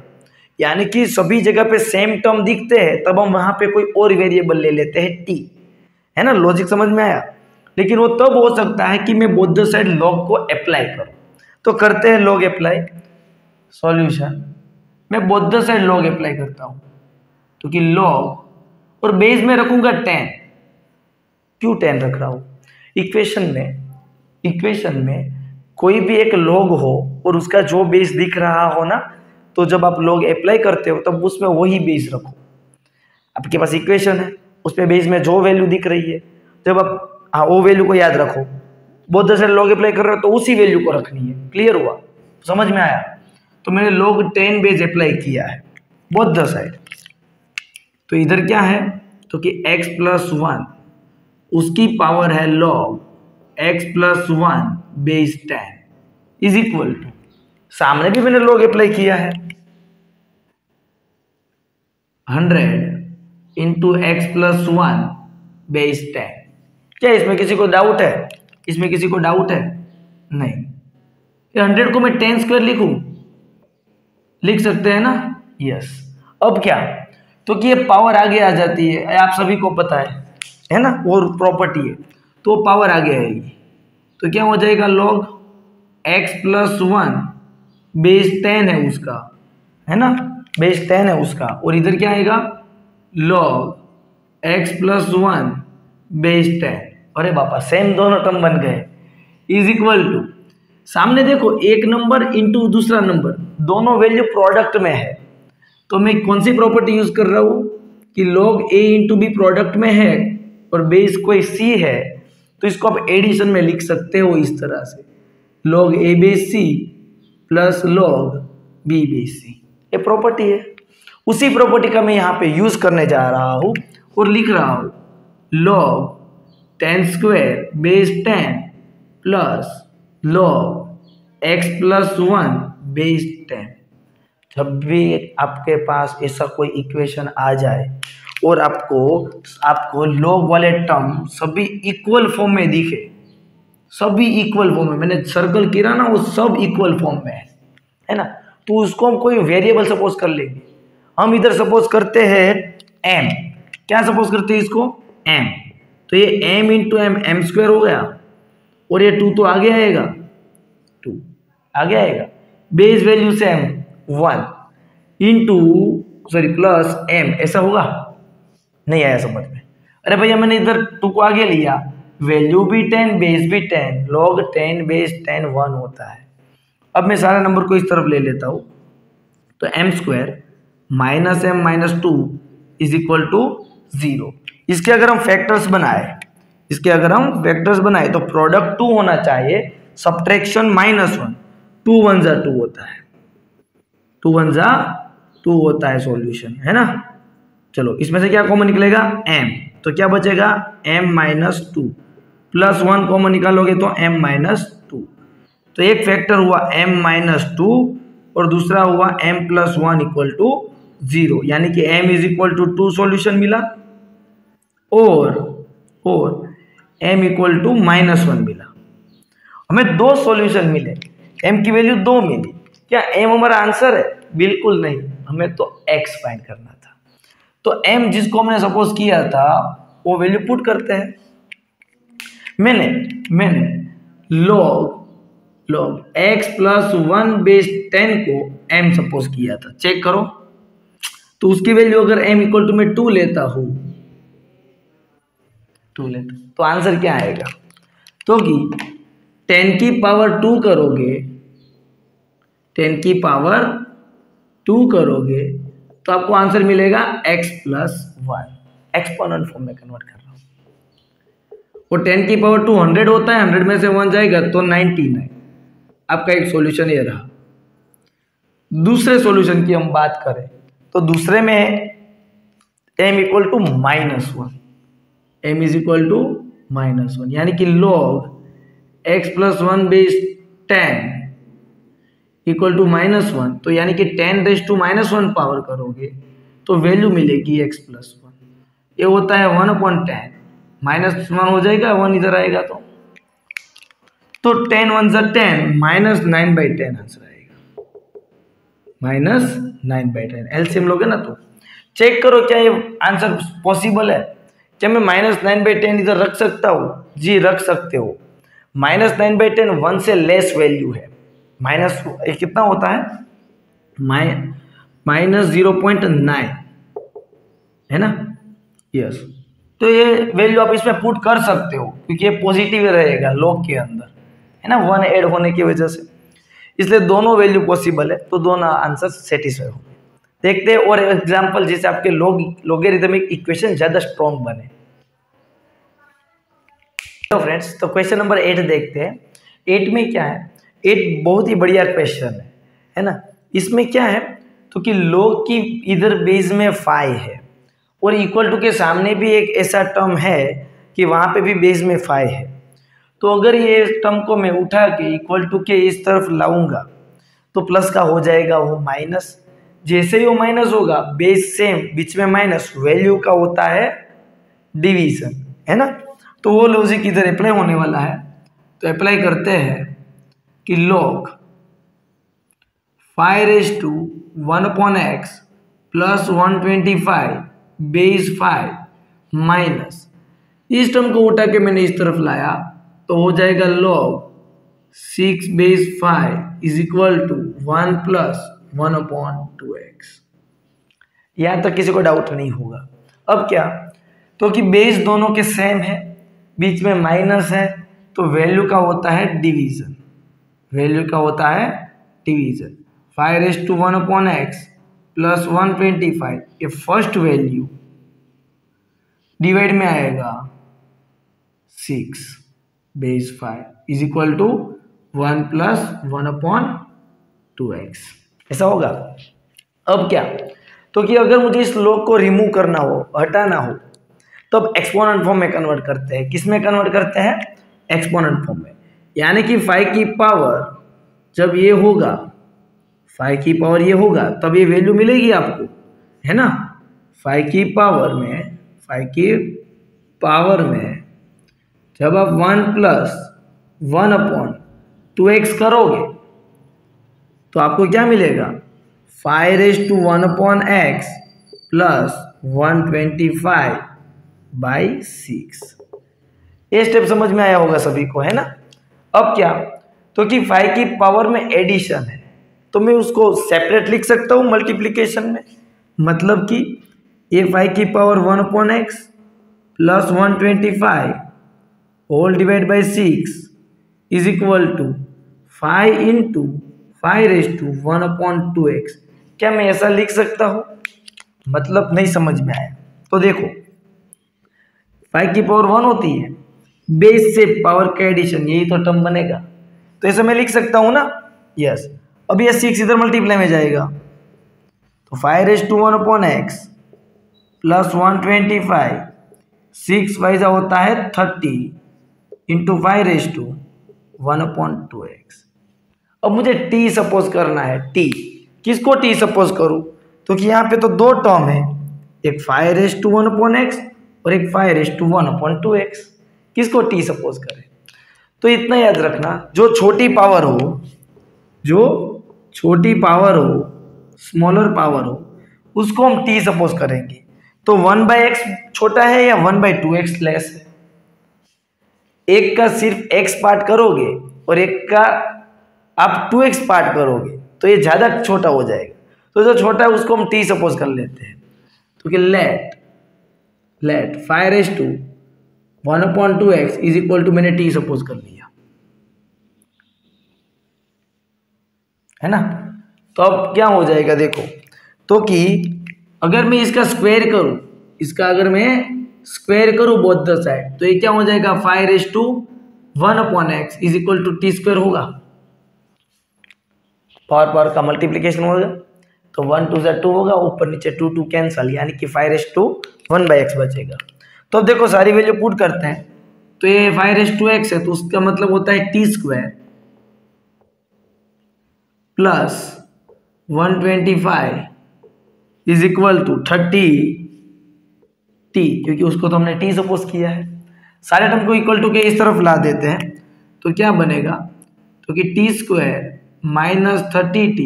यानी कि सभी जगह पे सेम टर्म दिखते हैं, तब हम वहां पे कोई और वेरिएबल ले लेते हैं t, है ना। लॉजिक समझ में आया? लेकिन वो तब हो सकता है कि मैं बोथ द साइड log को अप्लाई करूं। तो करते हैं log अप्लाई। सॉल्यूशन, मैं both the side log apply करता हूं, तो कि log और बेस में रखूंगा 10। क्यों 10 रख रहा हूं? इक्वेशन में कोई भी एक log हो और उसका जो बेस दिख रहा हो ना, तो जब आप log अप्लाई करते हो तब उसमें वही बेस रखो। आपके पास इक्वेशन है, उसमें बेस में जो वैल्यू दिख रही है, जब आप वो वैल्यू को याद रखो, both the side log apply कर रहे हो तो उसी वैल्यू को रखनी है। क्लियर हुआ? समझ में आया? तो मैंने log 10 बेस अप्लाई किया है बोथ द साइड। तो इधर क्या है, तो कि x+1 उसकी पावर है log x+1 base 10 is equal to, सामने भी मैंने log अप्लाई किया है 100 इंटू x+1 बेस 10। क्या इसमें किसी को डाउट है? इसमें किसी को डाउट है? नहीं। 100 को मैं 10² लिख सकते हैं ना? यस। अब क्या, तो कि ये पावर आगे आ जाती है, आप सभी को पता है ना, वो प्रॉपर्टी है, तो पावर आगे आएगी। तो क्या हो जाएगा, log x+1 बेस 10 है उसका, है ना, बेस 10 है उसका, और इधर क्या आएगा log x+1 बेस 10। अरे बापा, सेम दोनों टर्म बन गए, इज इक्वल टू, सामने देखो एक नंबर इंटू दूसरा नंबर, दोनों वैल्यू प्रोडक्ट में है, तो मैं कौन सी प्रॉपर्टी यूज कर रहा हूं कि log a into B product में है और बेस कोई c है, तो इसको आप एडिशन में लिख सकते हो इस तरह से, log a base c plus log b base c। ये प्रॉपर्टी है, उसी प्रॉपर्टी का मैं यहाँ पे यूज करने जा रहा हूँ और लिख रहा हूँ log 10² base 10 plus log x+1 base 10। जब भी आपके पास ऐसा कोई इक्वेशन आ जाए और आपको log वाले टर्म सभी इक्वल फॉर्म में दिखे, सभी इक्वल फॉर्म में, मैंने सर्कल किया ना, वो सब इक्वल फॉर्म में है ना, तो उसको हम कोई वेरिएबल सपोज कर लेंगे। हम इधर सपोज करते हैं m, क्या सपोज करते हैं इसको, m, तो ये m इंटू m² हो गया, और ये 2 तो आगे आएगा, 2 आगे आएगा, base value same 1 into plus m, ऐसा होगा? नहीं आया समझ में? अरे भैया मैंने इधर 2 को आगे लिया, वैल्यू भी 10 बेस भी 10, log 10 बेस 10 1 होता है। अब मैं सारे नंबर को इस तरफ ले लेता हूँ, तो m² minus m minus 2 is equal to 0। इसके अगर हम फैक्टर्स बनाए, तो प्रोडक्ट 2 होना चाहिए, सब्ट्रैक्शन -1, 2 1 जा 2 होता है, 2 1 जा 2 होता है सॉल्यूशन, है ना। चलो इसमें से क्या कॉमन निकलेगा, m, तो क्या बचेगा m-2, प्लस 1 कॉमन निकालोगे तो m-2, तो एक फैक्टर हुआ m-2 और दूसरा हुआ m+1 इक्वल टू 0, यानी कि m is equal to 2 solution मिला और m इक्वल टू -1 मिला। हमें 2 सॉल्यूशन मिले, m की वैल्यू 2 मिली। क्या m हमारा आंसर है? बिल्कुल नहीं, हमें तो x फाइंड करना था। तो m जिसको हमने सपोज किया था वो वैल्यू पुट करते हैं। मैंने log x+1 बेस 10 को m सपोज किया था, चेक करो, तो उसकी वैल्यू अगर m इक्वल टू मैं 2 लेता हूं, तो आंसर क्या आएगा, तो कि 10 की पावर 2 करोगे, 10 की पावर 2 करोगे तो आपको आंसर मिलेगा x+1। एक्सपोनेंट फॉर्म में कन्वर्ट कर रहा हूँ। और 10 की पावर 2 100 होता है, 100 में से 1 जाएगा तो 99। आपका एक सॉल्यूशन ये रहा। दूसरे सॉल्यूशन की हम बात करें तो दूसरे में m equal to -1, m is equal to -1, यानी कि log x+1 base 10 equal to -1, तो यानी कि 10⁻⁻1 पावर करोगे तो वैल्यू मिलेगी x+1। ये होता है 1/10, -1 हो जाएगा, 1 इधर आएगा तो 10 1 सा 10, -9/10 आंसर आएगा, -9/10। एलसीएम लोगे ना तो चेक करो क्या ये आंसर पॉसिबल है। क्या मैं -9/10 इधर रख सकता हूँ? जी रख सकते हो। -9/10 1 से लेस वैल्यू है। माइनस कितना होता है? -0.9 है ना? यस। तो ये वैल्यू आप इसमें पुट कर सकते हो क्योंकि ये पॉजिटिव रहेगा लॉग के अंदर, है ना, 1 ऐड होने की वजह से, इसलिए दोनों वैल्यू पॉसिबल है, तो दोनों आंसर सेटिस्फाई हो। देखते हैं और एग्जांपल जिससे आपके लोगेरिथमिक इक्वेशन ज्यादा स्ट्रॉन्ग बने। तो फ्रेंड्स, तो क्वेश्चन नंबर 8 देखते हैं। 8 में क्या है? 8 बहुत ही बढ़िया क्वेश्चन है ना। इसमें क्या है तो कि log की इधर बेस में 5 है और इक्वल टू के सामने भी एक ऐसा टर्म है कि वहां पे भी बेस में 5 है। तो अगर ये टर्म को मैं उठा के इक्वल टू के इस तरफ लाऊंगा तो प्लस का हो जाएगा वो माइनस। जैसे ही वो माइनस होगा, बेस सेम, बीच में माइनस, वैल्यू का होता है डिवीजन, है ना। तो वो लॉजिक इधर अप्लाई होने वाला है। तो अप्लाई करते हैं कि log 5⁻1/x plus 125 base 5 minus, इस टर्म को उठा के मैंने इस तरफ लाया तो हो जाएगा log 6 base 5 is equal to 1 plus 1/2x। यहां तक किसी को डाउट नहीं होगा। अब क्या, तो कि बेस दोनों के सेम है, बीच में माइनस है, तो वैल्यू का होता है डिवीजन, वैल्यू का होता है डिवीजन। 5⁻1/x प्लस 125, ये फर्स्ट वैल्यू डिवाइड में आएगा 6 base 5 is equal to 1 plus 1/2x, ऐसा होगा। अब क्या, तो कि अगर मुझे इस log को रिमूव करना हो, हटाना हो, तो अब एक्सपोनेंट फॉर्म में कन्वर्ट करते हैं। किस में कन्वर्ट करते हैं? एक्सपोनेंट फॉर्म में। यानी कि 5 की पावर जब ये होगा, 5 की पावर ये होगा, तब ये वैल्यू मिलेगी आपको, है ना। 5 की पावर में, 5 की पावर में जब आप 1 प्लस 1/2x करोगे तो आपको क्या मिलेगा? 5⁻1/x plus 125/6। ये स्टेप समझ में आया होगा सभी को, है ना। अब क्या, तो कि 5 की पावर में एडिशन है तो मैं उसको सेपरेट लिख सकता हूँ मल्टीप्लिकेशन में। मतलब कि ये 5 की power 1/x plus 125 whole divide by 6 is equal to 5 into 5⁻1/2x। क्या मैं ऐसा लिख सकता हूँ? मतलब नहीं समझ में आया तो देखो, 5 की पावर 1 होती है, बेस से पावर का एडिशन, यही तो टर्म बनेगा। तो ऐसे मैं लिख सकता हूँ ना, यस। अब ये 6 इधर मल्टीप्लाई में जाएगा तो 5⁻1/x प्लस 125, 6 वाइजा होता है 30 इंटू 5⁻1/2x। अब मुझे t सपोज करना है। t किसको t सपोज करूं? तो कि यहाँ पे तो दो टर्म है, एक 5⁻1/x और एक 5⁻1/2x। किसको t सपोज करें? तो इतना याद रखना, जो छोटी पावर हो, जो छोटी पावर हो, स्मॉलर पावर हो, उसको हम t सपोज करेंगे। तो 1/x छोटा है या 1/2x लेस है? एक का सिर्फ x पार्ट करोगे और एक का आप 2x पार्ट करोगे तो ये ज्यादा छोटा हो जाएगा। तो जो छोटा है उसको हम t सपोज कर लेते हैं। तो कि let 5⁻1/2x is equal to, मैंने t सपोज कर लिया। है ना। तो अब क्या हो जाएगा देखो, तो कि अगर मैं इसका स्क्वायर करूं, इसका अगर मैं स्क्वायर करूं बोथ द साइड, तो ये क्या हो जाएगा 5⁻1/x is equal to T square होगा। पावर पावर का मल्टीप्लीकेशन होगा तो 1 2 ज़ा 2 होगा, ऊपर नीचे 2 2 कैंसल, यानी कि 5⁻1/x बचेगा। तो अब देखो सारी वैल्यू पुट करते हैं, तो ये 5⁻x है तो उसका मतलब होता है T square plus 125 is equal to 30t, क्योंकि उसको तो हमने t सपोज किया है। सारे टर्म को इक्वल टू के इस तरफ ला देते हैं तो क्या बनेगा, तो कि T square minus 30t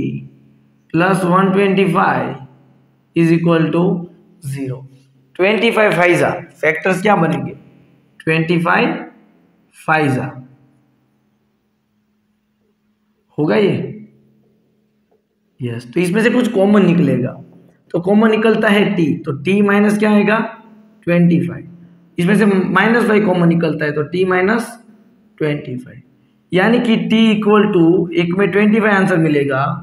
plus 125 is equal to 0। 25 फाइजा फैक्टर्स क्या बनेंगे, 25 फाइजा होगा ये, यस। तो इसमें से कुछ कॉमन निकलेगा, तो कॉमन निकलता है t, तो t माइनस क्या आएगा 25, इसमें से -5 कॉमन निकलता है तो t माइनस 25, यानी कि t इक्वल टू एक में 25 आंसर मिलेगा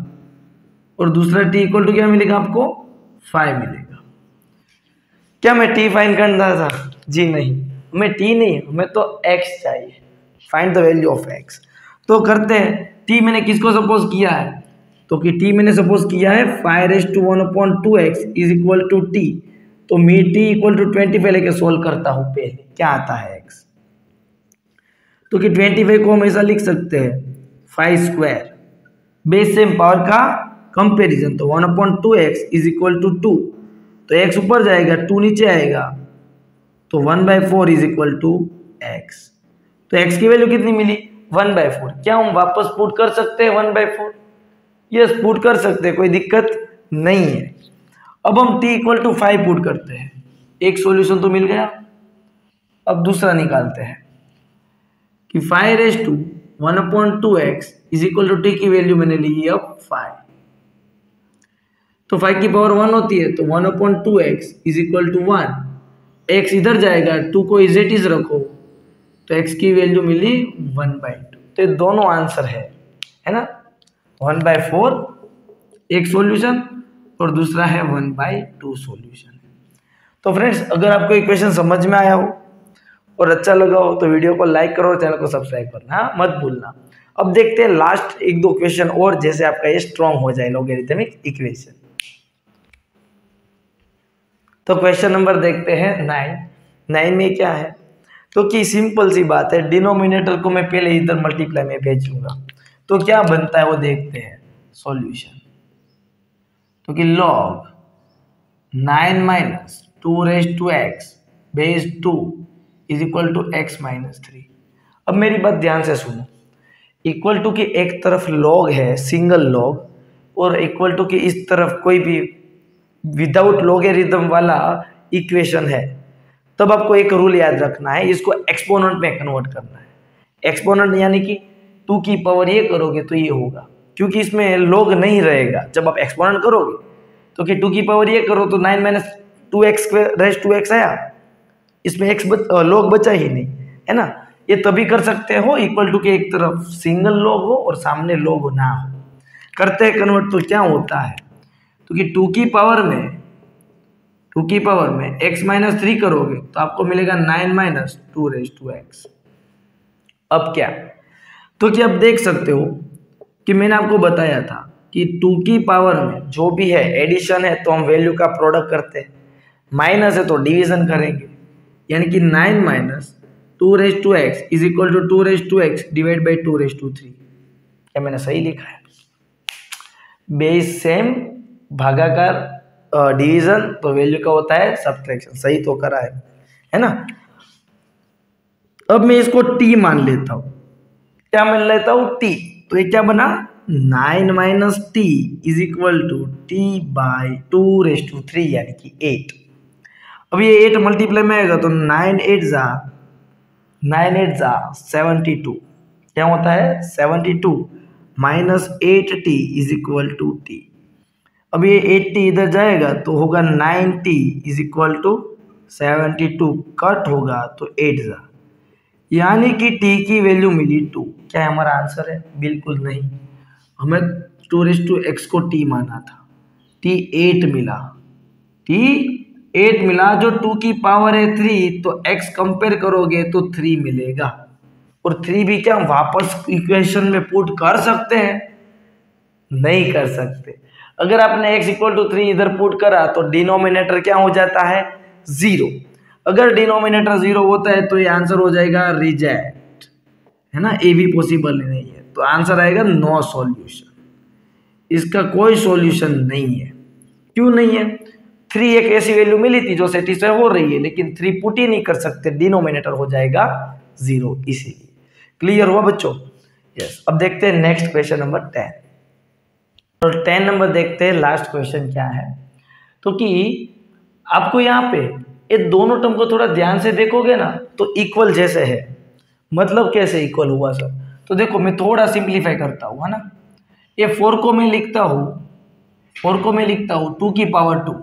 और दूसरा t इक्वल टू क्या मिलेगा आपको 5 मिलेगा। क्या मैं t फाइंड करना था, जी नहीं, हमें t नहीं, हमें तो x चाहिए, find the value of x। तो करते हैं, t मैंने किसको सपोज किया है, तो कि t मैंने सपोज किया है 5⁻1/2x is equal to t, तो मैं t इक्वल टू 25 लेके सोल्व करता हूं, पहले क्या आता है x, तो कि 25 को हम ऐसा लिख सकते हैं 5 स्क्वायर, बेस सेम पावर का कंपैरिजन, तो 1/2x इज इक्वल टू 2, तो x ऊपर जाएगा 2 नीचे आएगा, तो 1/4 इज इक्वल टू x। तो x की वैल्यू कितनी मिली 1/4। क्या हम वापस पुट कर सकते हैं 1/4, यस पुट कर सकते हैं, कोई दिक्कत नहीं है। अब हम t इक्वल टू 5 पुट करते हैं, एक सॉल्यूशन तो मिल गया। अब दूसरा निकालते हैं कि 5⁻1/2x is equal to t की वैल्यू मैंने ली है अब 5, तो 5 की पावर 1 होती है, तो 1/2x is equal to 1, x इधर जाएगा 2 को इज इट इज रखो, तो x की वैल्यू मिली 1/2। तो ये दोनों आंसर है ना, 1/4 एक सॉल्यूशन और दूसरा है 1/2 सॉल्यूशन। तो फ्रेंड्स अगर आपको इक्वेशन समझ में आया हो और अच्छा लगा हो तो वीडियो को लाइक करो और चैनल को सब्सक्राइब करना मत भूलना। अब देखते हैं लास्ट 1-2 क्वेश्चन और, जैसे आपका ये स्ट्रॉन्ग हो जाए लॉगरिथमिक इक्वेशन। तो क्वेश्चन नंबर देखते हैं 9 में क्या है, तो कि सिंपल सी बात है, डिनोमिनेटर को मैं पहले इधर मल्टीप्लाई में भेजूंगा, तो क्या बनता है वो देखते हैं सॉल्यूशन। तो कि log 9 - 2⁻x base 2 is equal to x - 3। अब मेरी बात ध्यान से सुनो, इक्वल टू की एक तरफ log है सिंगल log, और इक्वल टू की इस तरफ कोई भी विदाउट लॉगरिथम वाला इक्वेशन है, तब आपको एक रूल याद रखना है, इसको एक्सपोनेंट में कन्वर्ट करना है। एक्सपोनेंट यानी कि 2 की पावर ये करोगे तो ये होगा, क्योंकि इसमें log नहीं रहेगा। जब आप एक्सपोनेंट करोगे तो कि 2 की पावर ये करो तो 9 - 2x² आया, इसमें log बचा ही नहीं, है ना। ये तभी कर सकते हो इक्वल टू के एक तरफ सिंगल log हो और सामने log ना हो। करते हैं कन्वर्ट, तो क्या होता है, तो कि 2 की पावर में x - 3 करोगे तो आपको मिलेगा 9 - 2⁻x। अब क्या, तो कि आप देख सकते हो कि मैंने आपको बताया था कि 2 की पावर में जो भी है एडिशन है तो हम वैल्यू का प्रोडक्ट करते हैं, माइनस है तो डिवीजन करेंगे, यानी कि 9 - 2⁻x is equal to 2⁻x divide by 2⁻3। क्या मैंने सही लिखा है, बेस सेम भागाकार डिवीजन, तो वैल्यू का होता है सब्ट्रैक्शन, सही तो करा है ना। अब मैं इसको t मान लेता हूं, क्या मान लेता हूं t, तो ये क्या बना 9 - t is equal to t/2⁻3 यानी कि 8। अब ये 8 मल्टीप्लाई में आएगा तो 9 8 जा 72, क्या होता है 72 minus 8t is equal to t। अब ये 8t इधर जाएगा तो होगा 9t is equal to 72, cut होगा तो 8 जा, यानी कि t की वैल्यू मिली 2। क्या हमारा आंसर है, बिल्कुल नहीं, हमें 2x को t माना था, t8 मिला, t8 मिला, जो 2 की पावर है 3, तो x कंपेयर करोगे तो 3 मिलेगा। और 3 भी क्या वापस इक्वेशन में पुट कर सकते हैं? नहीं कर सकते। अगर आपने x इक्वल टू 3 इधर पुट करा तो डिनोमिनेटर क्या हो जाता है? 0। अगर डिनोमिनेटर 0 होता है तो ये आंसर हो जाएगा रिजेक्ट, है ना, ए भी पॉसिबल नहीं है, तो आंसर आएगा नो सॉल्यूशन। इसका कोई सॉल्यूशन नहीं है। क्यों नहीं है? 3 एक ऐसी वैल्यू मिली थी जो सेटिस्फाई हो रही है, लेकिन 3 पुट ही नहीं कर सकते, डिनोमिनेटर हो जाएगा 0, इसीलिए। क्लियर हुआ बच्चों? यस। अब देखते हैं नेक्स्ट क्वेश्चन नंबर 10। और 10 नंबर देखते हैं, लास्ट क्वेश्चन क्या है। तो कि आपको यहाँ पे ये दोनों टर्म को थोड़ा ध्यान से देखोगे ना तो इक्वल जैसे है। मतलब कैसे इक्वल हुआ सर? तो देखो मैं थोड़ा सिंप्लीफाई करता हूँ, है ना। ये 4 को मैं लिखता हूँ 2 की power 2,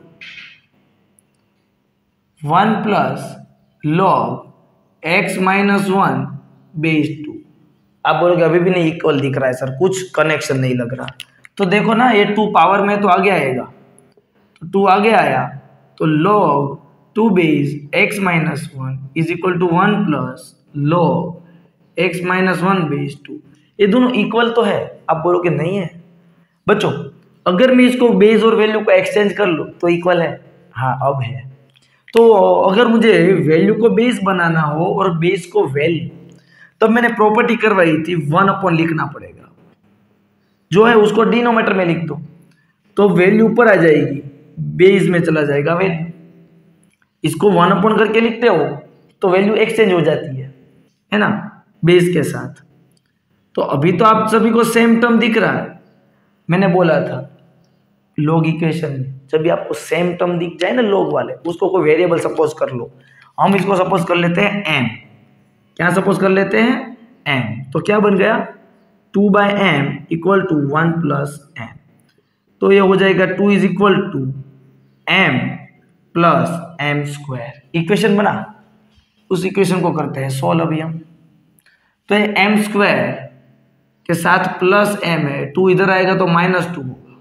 1 plus log x minus 1 base 2। आप बोलोगे अभी भी नहीं इक्वल दिख रहा है सर, कुछ कनेक्शन नहीं लग रहा। तो देखो ना, ये 2 पावर में तो आगे आएगा, तो 2 आगे आया तो log 2 base x minus 1 is equal to 1 plus log x minus 1 base 2। ये दोनों इक्वल तो है। आप बोलोगे नहीं है बच्चों, अगर मैं इसको बेस और वैल्यू को एक्सचेंज कर लूँ तो इक्वल है। हाँ अब है। तो अगर मुझे वैल्यू को बेस बनाना हो और बेस को वैल्यू, तब मैंने प्रॉपर्टी करवाई थी 1 अपॉन लिखना पड़ेगा, जो है उसको डिनोमिनेटर में लिख दो तो वैल्यू ऊपर आ जाएगी, बेस में चला जाएगा वैल्यू। इसको 1 अपॉन करके लिखते हो तो वैल्यू एक्सचेंज हो जाती है ना, बेस के साथ। तो अभी तो आप सभी को सेम टर्म दिख रहा है। मैंने बोला था लॉग इक्वेशन में जब भी आपको सेम टर्म दिख जाए ना लॉग वाले, उसको कोई वेरिएबल सपोज कर लो। हम इसको सपोज कर लेते हैं m। क्या सपोज कर लेते हैं? m। तो क्या बन गया? 2/m equal to 1 plus m। तो ये हो जाएगा 2 is equal to m plus m square. Equation बना, उस इक्वेशन को करते हैं सॉल्व अभी हम। तो ये m स्क्वायर के साथ प्लस m है, 2 इधर आएगा तो माइनस 2 होगा,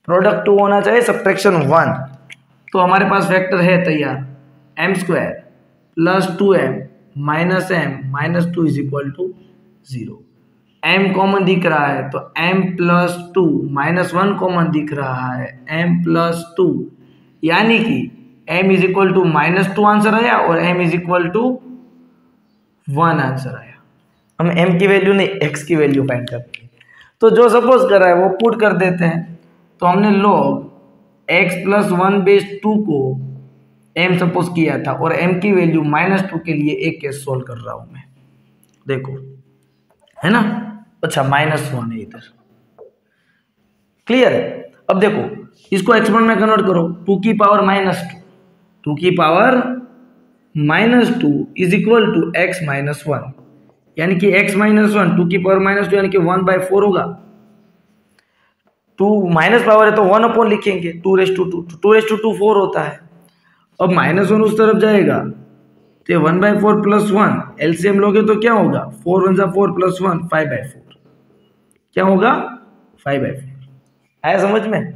प्रोडक्ट 2 होना चाहिए, सब्ट्रैक्शन 1। तो हमारे पास वेक्टर है तैयार, m square plus 2m minus m minus 2 is equal to 0। m common दिख रहा है तो m प्लस 2 माइनस 1 कॉमन दिख रहा है, m प्लस 2, यानी कि m is equal to minus 2 answer आया और m is equal to 1 answer आया। हम m की वैल्यू नहीं x की वैल्यू फाइंड करते हैं, तो जो सपोज कर रहा है वो पुट कर देते हैं। तो हमने log x प्लस 1 बेस 2 को m सपोज किया था और m की वैल्यू माइनस 2 के लिए एक केस सोल्व कर रहा हूं मैं, देखो है ना। अच्छा माइनस 1 है इधर, क्लियर है। अब देखो इसको एक्सपोनेंट में कन्वर्ट करो, 2 की पावर माइनस 2, 2 की power minus 2 is equal to x minus 1, यानी कि x माइनस 1 2 की पावर माइनस 2 यानी कि 1/4 होगा। 2 माइनस पावर है तो 1 अपॉन लिखेंगे, 2 4 होता है। अब माइनस 1 उस तरफ जाएगा तो 1/4 प्लस 1 एलसीएम लोगे तो क्या होगा, 4 1 4 प्लस 1 5/4, क्या होगा 5/4। आया समझ में?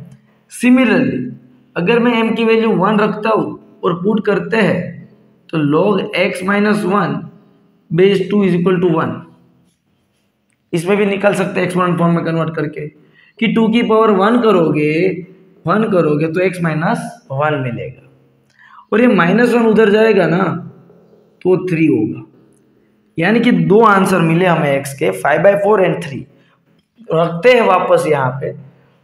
सिमिलरली अगर मैं m की वैल्यू 1 रखता हूं और पुट करते हैं तो log x minus 1 base 2 is equal to 1, इसमें भी निकाल सकते हैं एक्सपोनेंट फॉर्म में कन्वर्ट करके कि 2 की पावर 1 करोगे तो x माइनस 1 मिलेगा, और ये माइनस 1 उधर जाएगा ना तो 3 होगा, यानी कि 2 आंसर मिले हमें x के, 5/4 एंड 3। रखते हैं वापस यहाँ पे,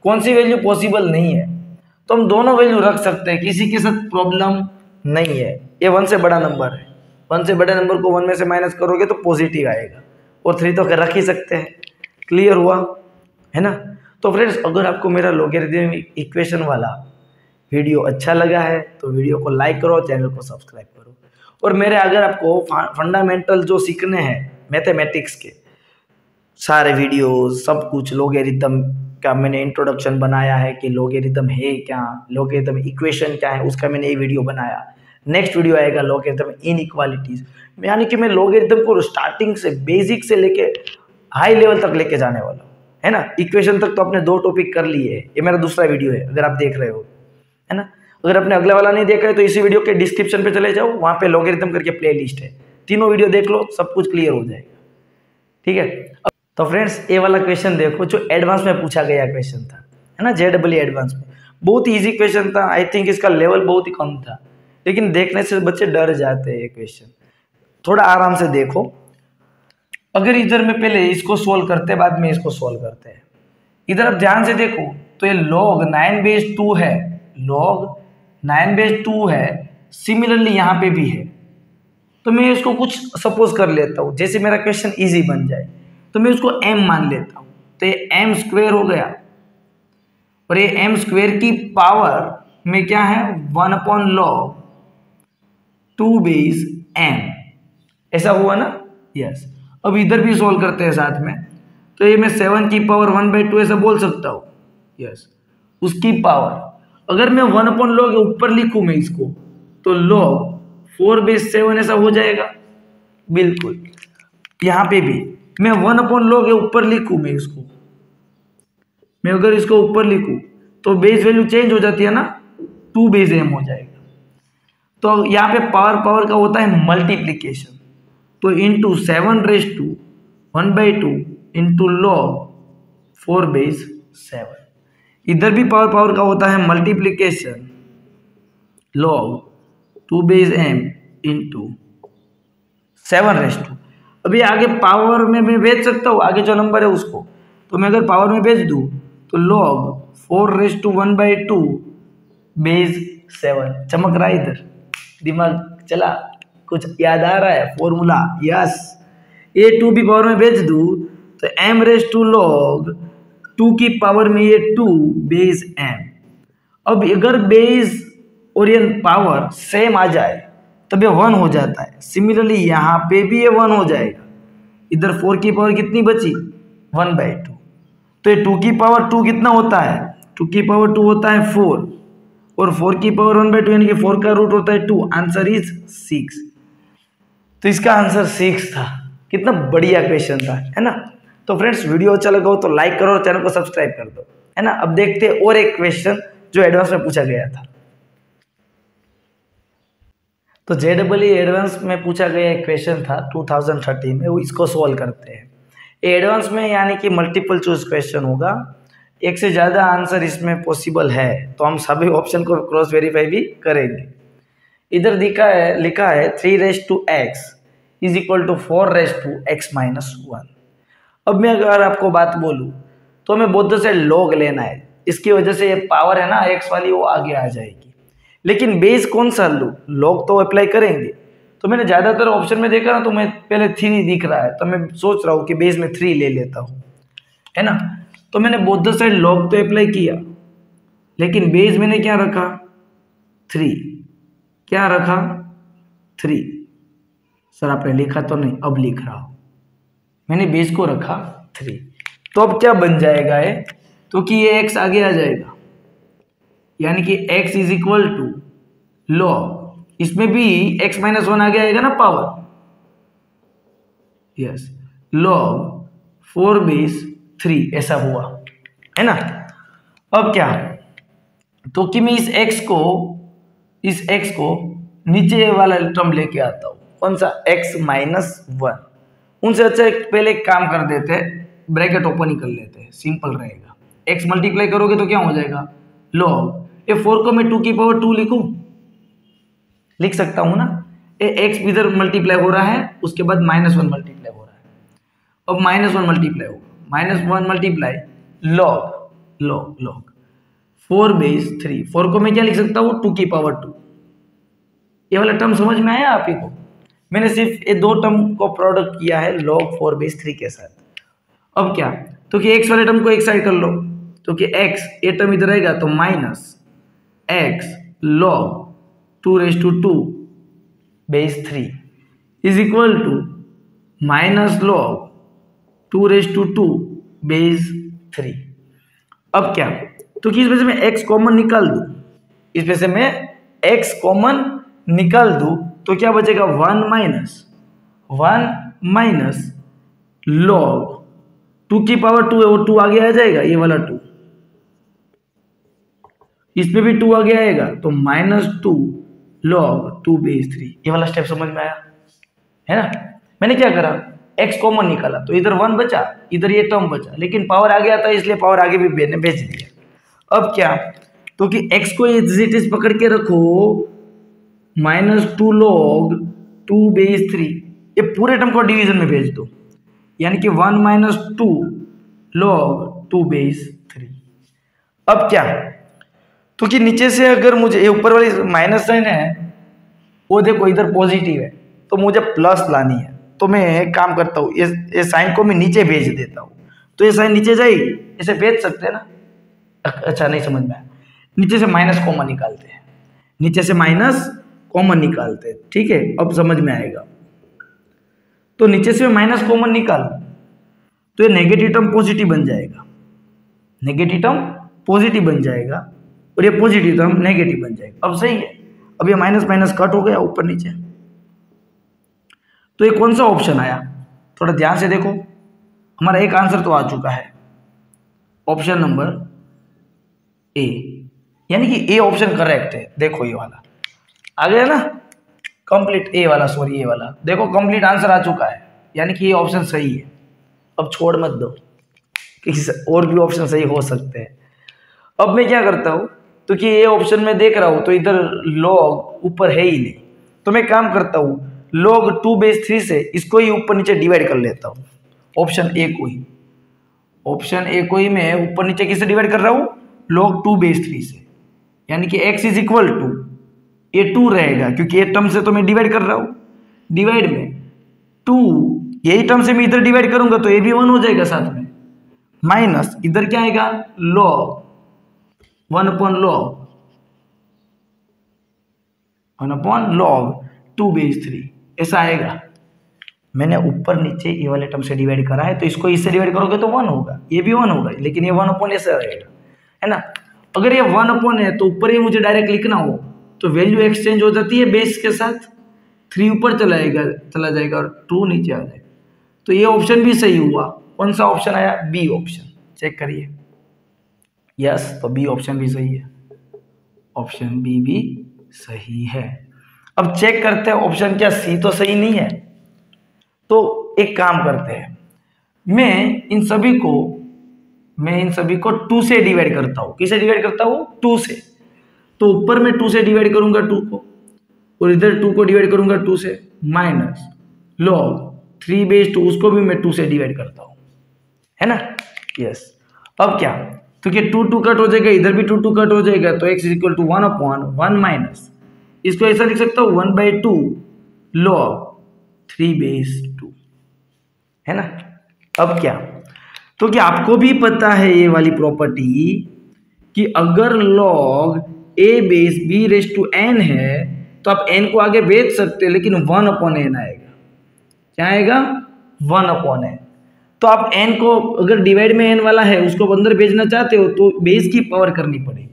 कौन सी वैल्यू पॉसिबल नहीं है तो हम दोनों वैल्यू रख सकते हैं, किसी के साथ प्रॉब्लम नहीं है। ये 1 से बड़ा नंबर है, 1 से बड़े नंबर को 1 में से माइनस करोगे तो पॉजिटिव आएगा, और 3 तो रख ही सकते हैं। क्लियर हुआ है ना। तो फ्रेंड्स अगर आपको मेरा लॉगरिथमिक इक्वेशन वाला वीडियो अच्छा लगा है तो वीडियो को लाइक करो, चैनल को सब्सक्राइब करो। और मेरे अगर आपको फंडामेंटल जो सीखने हैं मैथमेटिक्स के सारे वीडियोस सब कुछ, लॉगरिथम का मैंने इंट्रोडक्शन बनाया है कि लॉगरिथम है क्या, लॉगरिथम इक्वेशन क्या है, उसका मैंने ये वीडियो बनाया। नेक्स्ट वीडियो आएगा लॉगरिथम इनइक्वालिटीज, यानी कि मैं लॉगरिथम को स्टार्टिंग से बेसिक से लेके हाई लेवल तक लेके जाने वाला हूँ। है ना। इक्वेशन तक तो आपने 2 टॉपिक कर लिए है, ये मेरा दूसरा वीडियो है अगर आप देख रहे हो, है ना। अगर आपने अगला वाला नहीं देखा है तो इसी वीडियो के डिस्क्रिप्शन पे चले जाओ, वहाँ पे लॉगरिथम करके प्ले लिस्ट है, तीनों वीडियो देख लो, सब कुछ क्लियर हो जाएगा, ठीक है। तो फ्रेंड्स ये वाला क्वेश्चन देखो जो एडवांस में पूछा गया क्वेश्चन था, है ना, JEE एडवांस में। बहुत ही ईजी क्वेश्चन था, आई थिंक इसका लेवल बहुत ही कम था, लेकिन देखने से बच्चे डर जाते हैं ये क्वेश्चन। थोड़ा आराम से देखो, अगर इधर में पहले इसको सोल्व करते बाद में इसको सोल्व करते हैं, इधर आप ध्यान से देखो तो ये log 9/2 है, log 9/2 है, सिमिलरली यहाँ पे भी है। तो मैं इसको कुछ सपोज कर लेता हूँ, जैसे मेरा क्वेश्चन इजी बन जाए तो मैं उसको m मान लेता हूँ, तो ये m² हो गया, और ये m² की पावर में क्या है 1/log 2/m, ऐसा हुआ ना, यस। अब इधर भी सोल्व करते हैं साथ में, तो ये मैं 7 की पावर 1/2 ऐसा बोल सकता हूँ, यस। उसकी पावर अगर मैं 1/log ऊपर लिखूँ मैं इसको, तो log 4/7 ऐसा हो जाएगा, बिल्कुल। यहाँ पे भी मैं 1/log ऊपर लिखूँ मैं इसको, मैं अगर इसको ऊपर लिखूँ तो बेस वैल्यू चेंज हो जाती है ना, 2/m हो जाएगा। तो यहाँ पे पावर का होता है मल्टीप्लीकेशन, तो इंटू 7/1/2 इंटू log 4/7। इधर भी पावर का होता है मल्टीप्लीकेशन, log 2/m इंटू 7/2। अभी आगे पावर में मैं भेज सकता हूँ, आगे जो नंबर है उसको, तो मैं अगर पावर में भेज दूँ तो log 4/1/2/7। चमक रहा है इधर, दिमाग चला, कुछ याद आ रहा है फॉर्मूला, यस। ये 2 भी पावर में भेज दूँ तो m/log 2 की पावर में ये 2/m। अब अगर बेस और ये पावर सेम आ जाए तब ये 1 हो जाता है, सिमिलरली यहाँ पे भी ये 1 हो जाएगा। इधर 4 की पावर कितनी बची 1/2, तो ये 2 की पावर 2 कितना होता है, 2 की पावर 2 होता है 4, और 4 की पावर 1/2 यानी कि 4 का रूट होता है 2, आंसर इज 6। तो इसका आंसर 6 था। कितना बढ़िया क्वेश्चन था, है ना। तो फ्रेंड्स वीडियो अच्छा लगा हो तो लाइक करो और चैनल को सब्सक्राइब कर दो, है ना। अब देखते हैं और एक क्वेश्चन जो एडवांस में पूछा गया था। तो JEE एडवांस में पूछा गया एक क्वेश्चन था 2013 में, वो इसको सॉल्व करते हैं। एडवांस में यानी कि मल्टीपल चॉइस क्वेश्चन होगा, एक से ज़्यादा आंसर इसमें पॉसिबल है, तो हम सभी ऑप्शन को क्रॉस वेरीफाई भी करेंगे। इधर लिखा है 3x is equal to 4x-1। अब मैं अगर आपको बात बोलूँ तो हमें बोथ से लॉग लेना है, इसकी वजह से ये पावर है ना x वाली वो आगे आ जाएगी, लेकिन बेस कौन सा लूँ, लॉग तो अप्लाई करेंगे। तो मैंने ज़्यादातर ऑप्शन में देखा ना, तो मैं पहले 3 दिख रहा है, तो मैं सोच रहा हूँ कि बेस में 3 ले लेता हूँ, है ना। तो मैंने बोथ साइड लॉग तो अप्लाई किया, लेकिन बेस मैंने क्या रखा 3, क्या रखा 3। सर आपने लिखा तो नहीं, अब लिख रहा हूँ, मैंने बेस को रखा 3। तो अब क्या बन जाएगा है, तो कि ये x आगे आ जाएगा, यानी कि x is equal to log, इसमें भी x-1 आगे आएगा ना पावर, यस, लॉग 4/3 ऐसा हुआ, है ना। अब क्या, तो कि मैं इस x को नीचे वाला टर्म लेके आता हूँ, कौन सा x-1। उनसे अच्छा पहले एक काम कर देते हैं, ब्रैकेट ओपन ही कर लेते हैं, सिंपल रहेगा। x मल्टीप्लाई करोगे तो क्या हो जाएगा लॉग, ये 4 को मैं 2 की पावर 2 लिख सकता हूँ ना, ये x इधर मल्टीप्लाई हो रहा है, उसके बाद -1 मल्टीप्लाई हो रहा है, अब -1 मल्टीप्लाई होगा, -1 मल्टीप्लाई लॉग 4/3। 4 को मैं क्या लिख सकता हूँ 2 की पावर 2। ये वाला टर्म समझ में आया आप ही को, मैंने सिर्फ ये 2 टर्म को प्रोडक्ट किया है log 4/3 के साथ। अब क्या, तो कि x वाले टर्म को एक साइड कर लो, तो कि x ये टर्म इधर रहेगा तो -x log 2/3 is equal to -log 2/3। अब क्या, तो कि इसमें से मैं x कॉमन निकाल दूं, इसमें से मैं x कॉमन निकाल दूं तो क्या बचेगा 1 माइनस log 2 की पावर 2 है, वो 2 आगे आ जाएगा, ये वाला 2, इसमें भी 2 आगे आएगा, तो -2 log 2 बेस 3। ये वाला स्टेप समझ में आया है ना। मैंने क्या करा, x कॉमन निकाला तो इधर 1 बचा, इधर ये टर्म बचा, लेकिन पावर आगे आता है इसलिए पावर आगे भी भेज दिया। अब क्या, तो कि x को एज इट इज पकड़ के रखो, -2 log 2 बेस 3, ये पूरे टर्म को डिवीजन में भेज दो, यानी कि 1 - 2 log 2 बेस 3। अब क्या, तो कि नीचे से अगर मुझे ये ऊपर वाली माइनस साइन है, वो देखो इधर पॉजिटिव है, तो मुझे प्लस लानी है, तो मैं एक काम करता हूँ, ये साइन को मैं नीचे भेज देता हूँ, तो ये साइन नीचे जाएगी, इसे भेज सकते हैं ना। अच्छा नहीं समझ में आया, नीचे से माइनस कॉमन निकालते हैं, नीचे से माइनस कॉमन निकालते हैं, ठीक है, अब समझ में आएगा। तो नीचे से माइनस कॉमन निकाल, तो ये नेगेटिव टर्म पॉजिटिव बन जाएगा, नेगेटिव टर्म पॉजिटिव बन जाएगा, और ये पॉजिटिव टर्म नेगेटिव बन जाएगा। अब सही है, अब ये माइनस माइनस कट हो गया ऊपर नीचे। तो ये कौन सा ऑप्शन आया, थोड़ा ध्यान से देखो, हमारा एक आंसर तो आ चुका है, ऑप्शन नंबर ए, यानी कि ए ऑप्शन करेक्ट है। देखो ये वाला आ गया ना, कंप्लीट ए वाला, सॉरी ये वाला, देखो कंप्लीट आंसर आ चुका है, यानी कि ये ऑप्शन सही है। अब छोड़ मत दो, किसी और भी ऑप्शन सही हो सकते हैं। अब मैं क्या करता हूँ, तो कि ये ऑप्शन में देख रहा हूँ तो इधर log ऊपर है ही नहीं, तो मैं काम करता हूँ log 2 बेस 3 से इसको ही ऊपर नीचे डिवाइड कर लेता हूँ, ऑप्शन ए को ही, ऑप्शन ए को ही मैं ऊपर नीचे किससे डिवाइड कर रहा हूँ, log 2 बेस 3 से, यानी कि x इज इक्वल टू, ये 2 रहेगा क्योंकि ये टर्म से तो मैं डिवाइड कर रहा हूँ, डिवाइड में 2, यही टर्म से मैं इधर डिवाइड करूंगा तो ये भी 1 हो जाएगा साथ में, माइनस इधर क्या आएगा, log 1/log 2 बेस 3, ऐसा आएगा। मैंने ऊपर नीचे ये वाले टर्म से डिवाइड करा है, तो इसको इससे डिवाइड करोगे तो 1 होगा, ये भी 1 होगा, लेकिन ये 1/, ऐसा रहेगा, है ना। अगर ये 1/, है तो ऊपर ही मुझे डायरेक्ट लिखना हो, तो वैल्यू एक्सचेंज हो जाती है बेस के साथ, 3 ऊपर चला जाएगा और 2 नीचे आ जाएगा। तो ये ऑप्शन भी सही हुआ। कौन सा ऑप्शन आया, बी ऑप्शन, चेक करिए, यस, तो बी ऑप्शन भी सही है, ऑप्शन बी भी सही है। अब चेक करते हैं ऑप्शन क्या सी तो सही नहीं है, तो एक काम करते हैं, मैं इन सभी को 2 से डिवाइड करता हूँ। किसे डिवाइड करता हूँ, 2 से, तो ऊपर में 2 से डिवाइड करूंगा 2 को, और इधर 2 को डिवाइड करूंगा 2 से, माइनस log 3 बेस 2, उसको भी मैं 2 से डिवाइड करता हूँ, है ना, यस। अब क्या, तो क्या 2 कट हो जाएगा, इधर भी 2 कट हो जाएगा, तो x is equal to 1/1 minus, इसको ऐसा लिख सकता हूँ 1/2 log 3 बेस 2, है ना। अब क्या, तो क्या आपको भी पता है ये वाली प्रॉपर्टी कि अगर log a base b raise to n है तो आप n को आगे भेज सकते हैं, लेकिन 1/n आएगा। क्या आएगा, 1/n। तो आप n को अगर डिवाइड में n वाला है उसको अंदर भेजना चाहते हो तो बेस की पावर करनी पड़ेगी।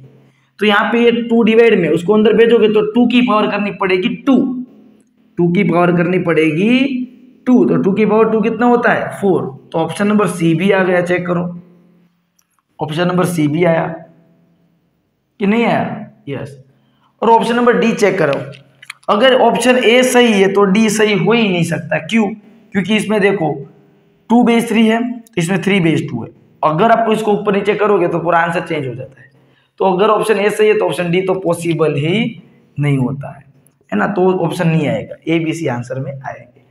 तो यहाँ पे ये 2 डिवाइड में उसको अंदर भेजोगे तो 2 की पावर करनी पड़ेगी 2 की पावर करनी पड़ेगी 2, तो 2 की पावर 2 कितना होता है, 4। तो ऑप्शन नंबर सी भी आ गया, चेक करो, ऑप्शन नंबर सी भी आया कि नहीं आया, यस। और ऑप्शन नंबर डी चेक करो, अगर ऑप्शन ए सही है तो डी सही हो ही नहीं सकता। क्यों, क्योंकि इसमें देखो 2 बेस 3 है, इसमें 3 बेस 2 है, अगर आपको इसको ऊपर नीचे करोगे तो पूरा आंसर चेंज हो जाता है। तो अगर ऑप्शन ए सही है तो ऑप्शन डी तो पॉसिबल ही नहीं होता है ना, तो ऑप्शन नहीं आएगा, ए बी सी आंसर में आएंगे।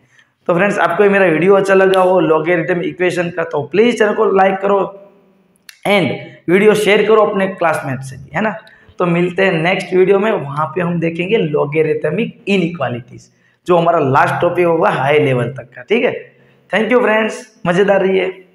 तो फ्रेंड्स, आपको ये मेरा वीडियो अच्छा लगा हो लॉगरिथम इक्वेशन का, तो प्लीज चैनल को लाइक करो एंड वीडियो शेयर करो अपने क्लासमेट से भी, है ना। तो मिलते हैं नेक्स्ट वीडियो में, वहां पे हम देखेंगे लॉगरिथमिक इनइक्वालिटीज, जो हमारा लास्ट टॉपिक होगा हाई लेवल तक का, ठीक है। थैंक यू फ्रेंड्स, मजेदार रहिए।